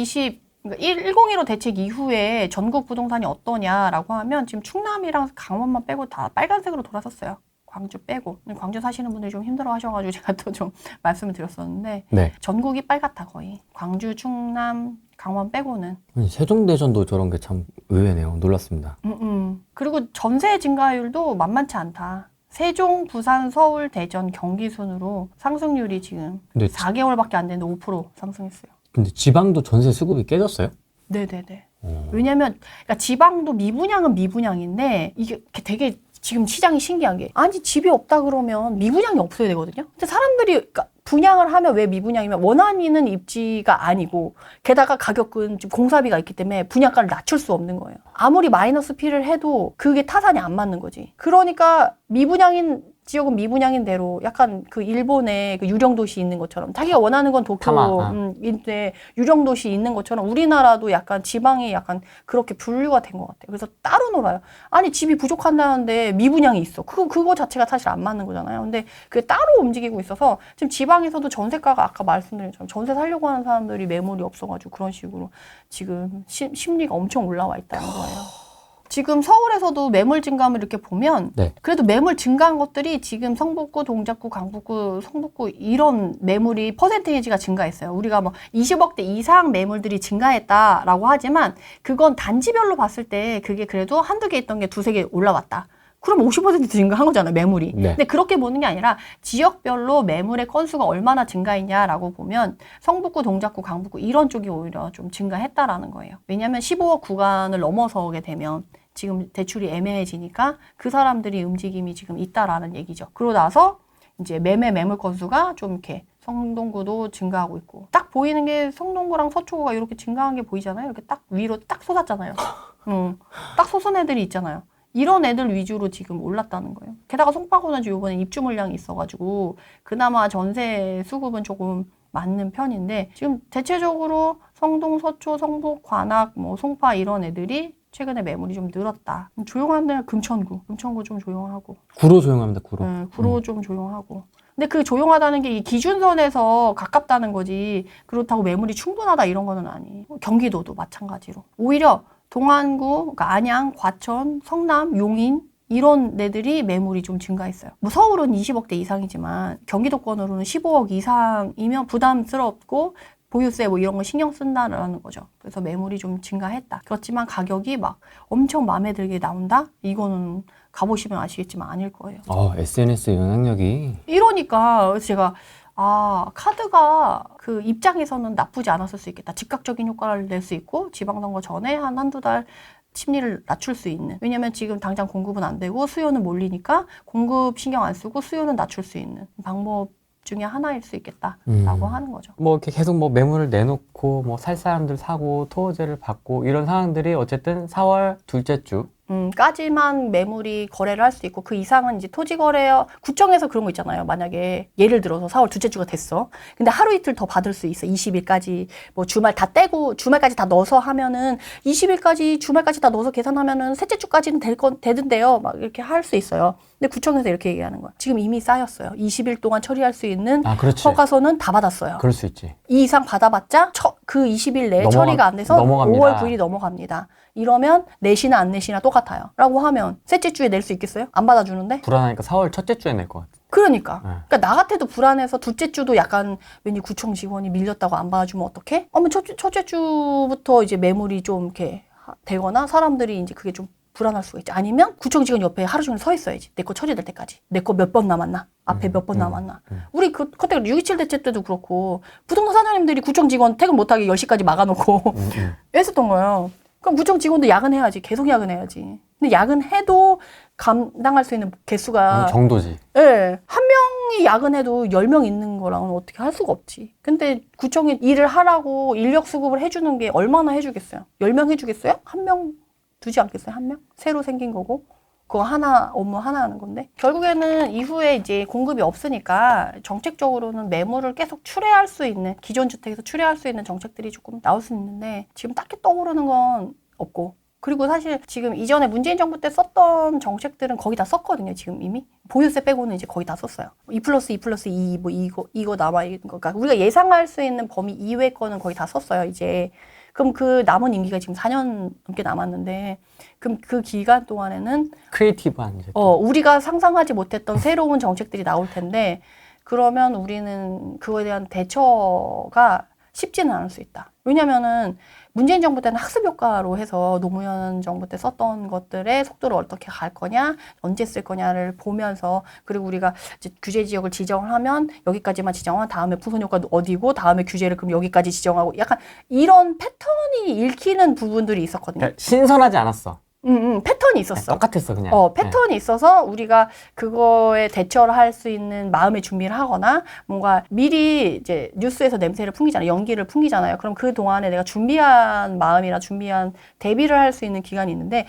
1015 대책 이후에 전국 부동산이 어떠냐라고 하면 지금 충남이랑 강원만 빼고 다 빨간색으로 돌아섰어요. 광주 빼고. 광주 사시는 분들이 좀 힘들어 하셔가지고 제가 또 좀 말씀을 드렸었는데 네. 전국이 빨갛다 거의. 광주, 충남, 강원 빼고는. 세종대전도 저런 게 참 의외네요. 놀랐습니다. 그리고 전세 증가율도 만만치 않다. 세종, 부산, 서울, 대전, 경기 순으로 상승률이 지금 근데 4개월밖에 안 됐는데 5% 상승했어요. 근데 지방도 전세 수급이 깨졌어요? 네네네. 왜냐면 그러니까 지방도 미분양은 미분양인데 이게 되게 지금 시장이 신기한 게 아니 집이 없다 그러면 미분양이 없어야 되거든요. 근데 사람들이 그러니까 분양을 하면 왜 미분양이면 원하는 입지가 아니고 게다가 가격은 지금 공사비가 있기 때문에 분양가를 낮출 수 없는 거예요. 아무리 마이너스 P를 해도 그게 타산이 안 맞는 거지. 그러니까 미분양인 지역은 미분양인 대로 약간 그 일본의 그 유령 도시 있는 것처럼 자기가 원하는 건 도쿄인데 유령 도시 있는 것처럼 우리나라도 약간 지방이 약간 그렇게 분류가 된 것 같아요. 그래서 따로 놀아요. 아니 집이 부족한다는데 미분양이 있어. 그거 자체가 사실 안 맞는 거잖아요. 근데 그게 따로 움직이고 있어서 지금 지방에서도 전세가가 아까 말씀드린 것처럼 전세 살려고 하는 사람들이 매물이 없어가지고 그런 식으로 지금 심리가 엄청 올라와 있다는 거예요. 지금 서울에서도 매물 증감을 이렇게 보면 네. 그래도 매물 증가한 것들이 지금 성북구, 동작구, 강북구, 성북구 이런 매물이 퍼센테이지가 증가했어요. 우리가 뭐 20억대 이상 매물들이 증가했다라고 하지만 그건 단지별로 봤을 때 그게 그래도 한두 개 있던 게 두세 개 올라왔다. 그럼 50% 증가한 거잖아요, 매물이. 네. 근데 그렇게 보는 게 아니라 지역별로 매물의 건수가 얼마나 증가했냐라고 보면 성북구, 동작구, 강북구 이런 쪽이 오히려 좀 증가했다라는 거예요. 왜냐하면 15억 구간을 넘어서게 되면 지금 대출이 애매해지니까 그 사람들이 움직임이 지금 있다라는 얘기죠. 그러고 나서 이제 매물 건수가 좀 이렇게 성동구도 증가하고 있고 딱 보이는 게 성동구랑 서초구가 이렇게 증가한 게 보이잖아요. 이렇게 딱 위로 딱 솟았잖아요. 딱 솟은 애들이 있잖아요. 이런 애들 위주로 지금 올랐다는 거예요. 게다가 송파구는 이번에 입주 물량이 있어가지고 그나마 전세 수급은 조금 맞는 편인데 지금 대체적으로 성동, 서초, 성북, 관악, 뭐 송파 이런 애들이 최근에 매물이 좀 늘었다. 조용한 데는 금천구 좀 조용하고. 구로 조용합니다. 구로. 네, 구로 좀 조용하고. 근데 그 조용하다는 게 이 기준선에서 가깝다는 거지 그렇다고 매물이 충분하다 이런 거는 아니에요. 경기도도 마찬가지로. 오히려 동안구, 그러니까 안양, 과천, 성남, 용인 이런 데들이 매물이 좀 증가했어요. 뭐 서울은 20억대 이상이지만 경기도권으로는 15억 이상이면 부담스럽고 보유세 뭐 이런 거 신경 쓴다라는 거죠. 그래서 매물이 좀 증가했다. 그렇지만 가격이 막 엄청 마음에 들게 나온다? 이거는 가보시면 아시겠지만 아닐 거예요. SNS 영향력이. 이러니까 그래서 제가 카드가 그 입장에서는 나쁘지 않았을 수 있겠다. 즉각적인 효과를 낼 수 있고 지방선거 전에 한두 달 심리를 낮출 수 있는. 왜냐면 지금 당장 공급은 안 되고 수요는 몰리니까 공급 신경 안 쓰고 수요는 낮출 수 있는 방법 중에 하나일 수 있겠다라고 하는 거죠. 뭐 이렇게 계속 뭐 매물을 내놓고 뭐 살 사람들 사고 토어제를 받고 이런 상황들이 어쨌든 4월 둘째 주 까지만 매물이 거래를 할 수 있고 그 이상은 이제 토지 거래 구청에서 그런 거 있잖아요. 만약에 예를 들어서 4월 둘째 주가 됐어. 근데 하루 이틀 더 받을 수 있어. 20일까지 뭐 주말 다 떼고 주말까지 다 넣어서 하면은 20일까지 주말까지 다 넣어서 계산하면은 셋째 주까지는 되던데요. 막 이렇게 할 수 있어요. 근데 구청에서 이렇게 얘기하는 거야. 지금 이미 쌓였어요. 20일 동안 처리할 수 있는 허가서는 다 받았어요. 그럴 수 있지. 이 이상 받아봤자 그 20일 내에 처리가 안 돼서 넘어갑니다. 5월 9일이 넘어갑니다. 이러면 내시나 안 내시나 똑같아요. 라고 하면 셋째 주에 낼 수 있겠어요? 안 받아주는데? 불안하니까 4월 첫째 주에 낼 것 같아. 그러니까. 그러니까 나 같아도 불안해서 둘째 주도 약간 왠지 구청 직원이 밀렸다고 안 받아주면 어떡해? 첫째 주부터 이제 매물이 좀 이렇게 되거나 사람들이 이제 그게 좀 불안할 수가 있지. 아니면 구청 직원 옆에 하루 종일 서 있어야지. 내 거 처리될 때까지. 내 거 몇 번 남았나? 앞에 몇 번 남았나? 우리 그때 6.27 대책 때도 그렇고 부동산 사장님들이 구청 직원 퇴근 못하게 10시까지 막아놓고 했었던 거예요. 그럼 구청 직원도 야근해야지. 계속 야근해야지. 근데 야근해도 감당할 수 있는 개수가 정도지. 예. 한 명이 야근해도 10명 있는 거랑은 어떻게 할 수가 없지. 근데 구청이 일을 하라고 인력 수급을 해주는 게 얼마나 해주겠어요? 10명 해주겠어요? 한 명 두지 않겠어요? 한 명? 새로 생긴 거고. 그거 업무 하나 하는 건데. 결국에는 이후에 이제 공급이 없으니까 정책적으로는 매물을 계속 출회할 수 있는, 기존 주택에서 출회할 수 있는 정책들이 조금 나올 수 있는데, 지금 딱히 떠오르는 건 없고. 그리고 사실 지금 이전에 문재인 정부 때 썼던 정책들은 거의 다 썼거든요, 지금 이미. 보유세 빼고는 이제 거의 다 썼어요. 2+2+2, 뭐 이거 남아있는 거. 그러니까 우리가 예상할 수 있는 범위 이외의 거는 거의 다 썼어요, 이제. 그럼 그 남은 임기가 지금 4년 넘게 남았는데, 그럼 그 기간 동안에는 크리에이티브한 이제 우리가 상상하지 못했던 새로운 정책들이 나올 텐데, 그러면 우리는 그거에 대한 대처가 쉽지는 않을 수 있다. 왜냐면은 문재인 정부 때는 학습 효과로 해서 노무현 정부 때 썼던 것들의 속도를 어떻게 갈 거냐, 언제 쓸 거냐를 보면서, 그리고 우리가 이제 규제 지역을 지정을 하면 여기까지만 지정한 다음에 풍선 효과 어디고, 다음에 규제를 그럼 여기까지 지정하고, 약간 이런 패턴이 읽히는 부분들이 있었거든요. 그러니까 신선하지 않았어. 패턴이 있었어. 똑같았어, 그냥. 패턴이 있어서 우리가 그거에 대처를 할 수 있는 마음의 준비를 하거나 뭔가 미리 이제 뉴스에서 냄새를 풍기잖아요. 연기를 풍기잖아요. 그럼 그 동안에 내가 준비한 마음이나 준비한 대비를 할 수 있는 기간이 있는데,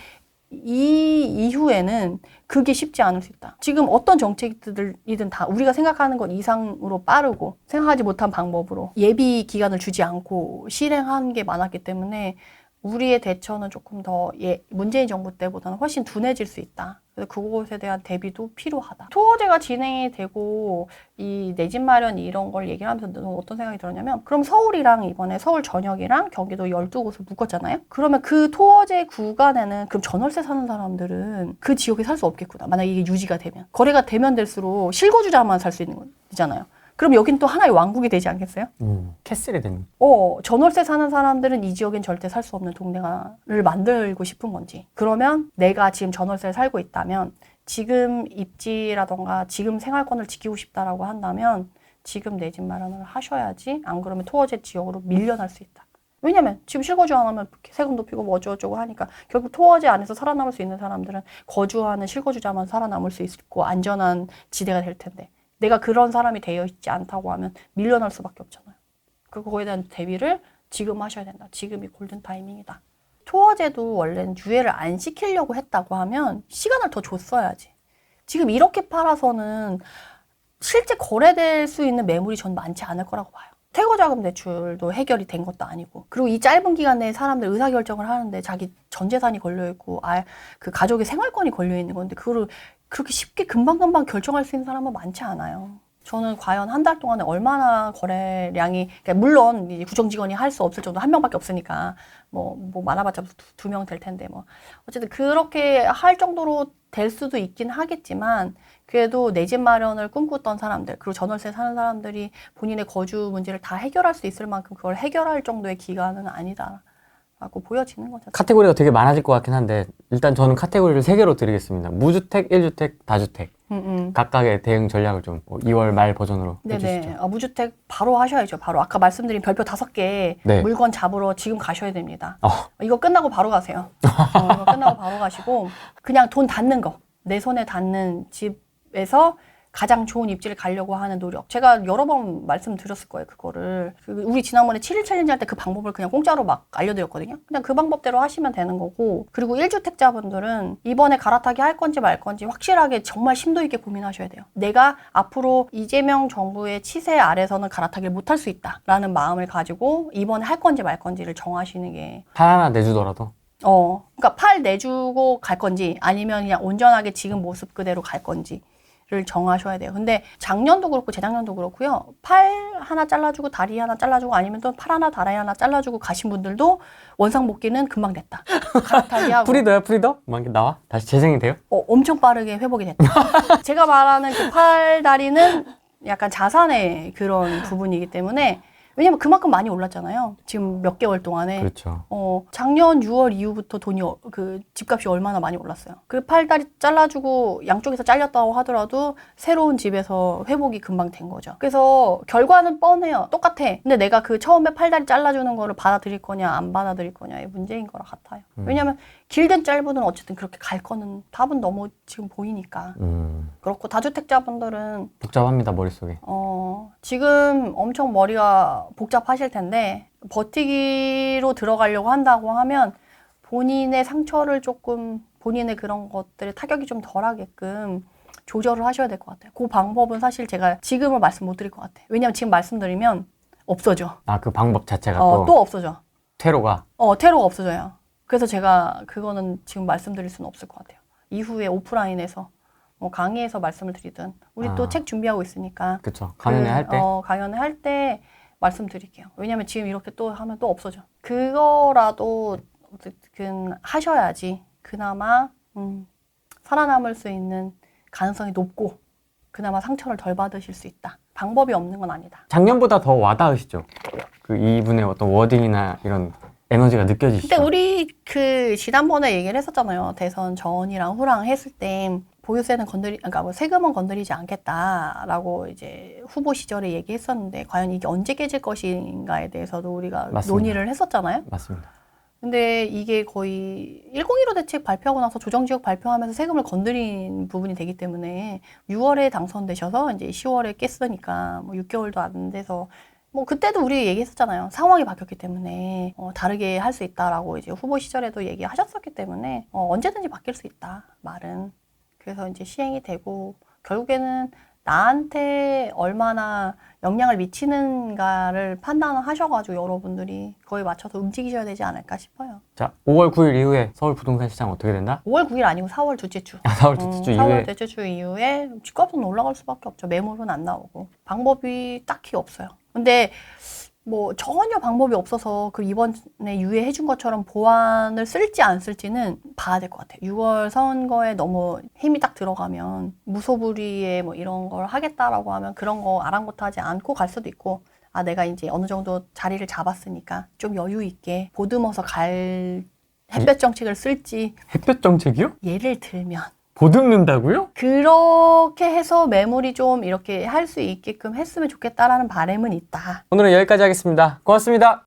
이 이후에는 그게 쉽지 않을 수 있다. 지금 어떤 정책들이든 다 우리가 생각하는 것 이상으로 빠르고 생각하지 못한 방법으로 예비 기간을 주지 않고 실행한 게 많았기 때문에 우리의 대처는 조금 더 문재인 정부 때보다는 훨씬 둔해질 수 있다. 그래서 그것에 대한 대비도 필요하다. 토어제가 진행이 되고 이 내 집 마련 이런 걸 얘기를 하면서 어떤 생각이 들었냐면, 그럼 서울이랑 이번에 서울 전역이랑 경기도 12곳을 묶었잖아요. 그러면 그 토어제 구간에는 그럼 전월세 사는 사람들은 그 지역에 살 수 없겠구나. 만약에 이게 유지가 되면. 거래가 되면 될수록 실거주자만 살 수 있는 거잖아요. 그럼 여긴 또 하나의 왕국이 되지 않겠어요? 캐슬이 되는. 전월세 사는 사람들은 이 지역엔 절대 살 수 없는 동네를 만들고 싶은 건지. 그러면 내가 지금 전월세를 살고 있다면, 지금 입지라던가 지금 생활권을 지키고 싶다라고 한다면 지금 내 집 마련을 하셔야지. 안 그러면 토어제 지역으로 밀려날 수 있다. 왜냐면 지금 실거주 안 하면 세금 높이고 뭐 어쩌고저쩌고 하니까 결국 토어제 안에서 살아남을 수 있는 사람들은 거주하는 실거주자만 살아남을 수 있고 안전한 지대가 될 텐데, 내가 그런 사람이 되어 있지 않다고 하면 밀려날 수밖에 없잖아요. 그거에 대한 대비를 지금 하셔야 된다. 지금이 골든 타이밍이다. 토어제도 원래는 유예를 안 시키려고 했다고 하면 시간을 더 줬어야지. 지금 이렇게 팔아서는 실제 거래될 수 있는 매물이 전 많지 않을 거라고 봐요. 퇴거자금 대출도 해결이 된 것도 아니고, 그리고 이 짧은 기간 내에 사람들 의사결정을 하는데 자기 전 재산이 걸려있고 그 가족의 생활권이 걸려있는 건데 그거를 그렇게 쉽게 금방금방 결정할 수 있는 사람은 많지 않아요. 저는 과연 한 달 동안에 얼마나 거래량이, 그러니까 물론 이제 구청직원이 할 수 없을 정도 한 명밖에 없으니까 뭐 많아봤자 두 명 될 텐데 뭐 어쨌든 그렇게 할 정도로 될 수도 있긴 하겠지만, 그래도 내 집 마련을 꿈꾸던 사람들, 그리고 전월세 사는 사람들이 본인의 거주 문제를 다 해결할 수 있을 만큼 그걸 해결할 정도의 기간은 아니다라고 보여지는 거죠. 카테고리가 되게 많아질 것 같긴 한데 일단 저는 카테고리를 3개로 드리겠습니다. 무주택, 1주택, 다주택. 각각의 대응 전략을 좀 2월 말 버전으로 해주시죠. 네네. 무주택 바로 하셔야죠. 바로 아까 말씀드린 별표 5개 네. 물건 잡으러 지금 가셔야 됩니다. 이거 끝나고 바로 가세요. 이거 끝나고 바로 가시고 그냥 돈 닿는 거, 내 손에 닿는 집에서 가장 좋은 입지를 가려고 하는 노력. 제가 여러 번 말씀드렸을 거예요, 그거를. 우리 지난번에 7일 챌린지 할 때 그 방법을 그냥 공짜로 막 알려드렸거든요. 그냥 그 방법대로 하시면 되는 거고. 그리고 1주택자분들은 이번에 갈아타기 할 건지 말 건지 확실하게 정말 심도 있게 고민하셔야 돼요. 내가 앞으로 이재명 정부의 치세 아래서는 갈아타기를 못할 수 있다라는 마음을 가지고 이번에 할 건지 말 건지를 정하시는 게. 팔 하나 내주더라도. 그러니까 팔 내주고 갈 건지 아니면 그냥 온전하게 지금 모습 그대로 갈 건지. 를 정하셔야 돼요. 근데 작년도 그렇고 재작년도 그렇고요. 팔 하나 잘라주고 다리 하나 잘라주고 아니면 또 팔 하나 다리 하나 잘라주고 가신 분들도 원상복귀는 금방 됐다. 갈아타기하고. 프리더야 프리더? 막 이렇게 나와? 다시 재생이 돼요? 엄청 빠르게 회복이 됐다. 제가 말하는 그 팔 다리는 약간 자산의 그런 부분이기 때문에, 왜냐면 그만큼 많이 올랐잖아요. 지금 몇 개월 동안에. 그렇죠. 작년 6월 이후부터 돈이 그 집값이 얼마나 많이 올랐어요. 그 팔다리 잘라주고 양쪽에서 잘렸다고 하더라도 새로운 집에서 회복이 금방 된 거죠. 그래서 결과는 뻔해요. 똑같아. 근데 내가 그 처음에 팔다리 잘라주는 거를 받아들일 거냐 안 받아들일 거냐의 문제인 거라 같아요. 왜냐면 길든 짧든 어쨌든 그렇게 갈 거는 답은 너무 지금 보이니까. 그렇고 다주택자분들은 복잡합니다, 머릿속에. 지금 엄청 머리가 복잡하실 텐데 버티기로 들어가려고 한다고 하면 본인의 상처를 조금, 본인의 그런 것들의 타격이 좀 덜하게끔 조절을 하셔야 될 것 같아요. 그 방법은 사실 제가 지금은 말씀 못 드릴 것 같아요. 왜냐면 지금 말씀드리면 없어져. 그 방법 자체가 또 없어져. 퇴로가. 퇴로가 없어져요. 그래서 제가 그거는 지금 말씀드릴 수는 없을 것 같아요. 이후에 오프라인에서 강의에서 말씀을 드리든, 우리 또 책 준비하고 있으니까. 그쵸. 강연회 할 때? 강연회 할 때 말씀드릴게요. 왜냐면 지금 이렇게 또 하면 또 없어져. 그거라도 어쨌든 하셔야지 그나마 살아남을 수 있는 가능성이 높고 그나마 상처를 덜 받으실 수 있다. 방법이 없는 건 아니다. 작년보다 더 와닿으시죠? 그 이분의 어떤 워딩이나 이런 에너지가 느껴지시죠? 근데 우리 그 지난번에 얘기를 했었잖아요. 대선 전이랑 후랑 했을 때 보유세는 그러니까 뭐 세금은 건드리지 않겠다라고 이제 후보 시절에 얘기했었는데, 과연 이게 언제 깨질 것인가에 대해서도 우리가 맞습니다. 논의를 했었잖아요. 맞습니다. 근데 이게 거의 1015 대책 발표하고 나서 조정지역 발표하면서 세금을 건드린 부분이 되기 때문에 6월에 당선되셔서 이제 10월에 깼으니까 뭐 6개월도 안 돼서, 뭐 그때도 우리 얘기했었잖아요. 상황이 바뀌었기 때문에 다르게 할 수 있다라고 이제 후보 시절에도 얘기하셨었기 때문에 언제든지 바뀔 수 있다, 말은. 그래서 이제 시행이 되고 결국에는 나한테 얼마나 영향을 미치는가를 판단을 하셔가지고 여러분들이 그거에 맞춰서 움직이셔야 되지 않을까 싶어요. 자, 5월 9일 이후에 서울 부동산 시장 어떻게 된다? 5월 9일 아니고 4월 둘째 주. 4월 둘째 주 4월 이후에. 둘째 주 이후에 집값은 올라갈 수밖에 없죠. 매물은 안 나오고. 방법이 딱히 없어요. 근데 뭐 전혀 방법이 없어서 그 이번에 유예해 준 것처럼 보완을 쓸지 안 쓸지는 봐야 될 것 같아요. 6월 선거에 너무 힘이 딱 들어가면 무소불위에 뭐 이런 걸 하겠다라고 하면 그런 거 아랑곳하지 않고 갈 수도 있고, 내가 이제 어느 정도 자리를 잡았으니까 좀 여유 있게 보듬어서 갈 햇볕 정책을 쓸지. 햇볕 정책이요? 예를 들면 보듬는다고요? 그렇게 해서 매물이 좀 이렇게 할 수 있게끔 했으면 좋겠다라는 바람은 있다. 오늘은 여기까지 하겠습니다. 고맙습니다.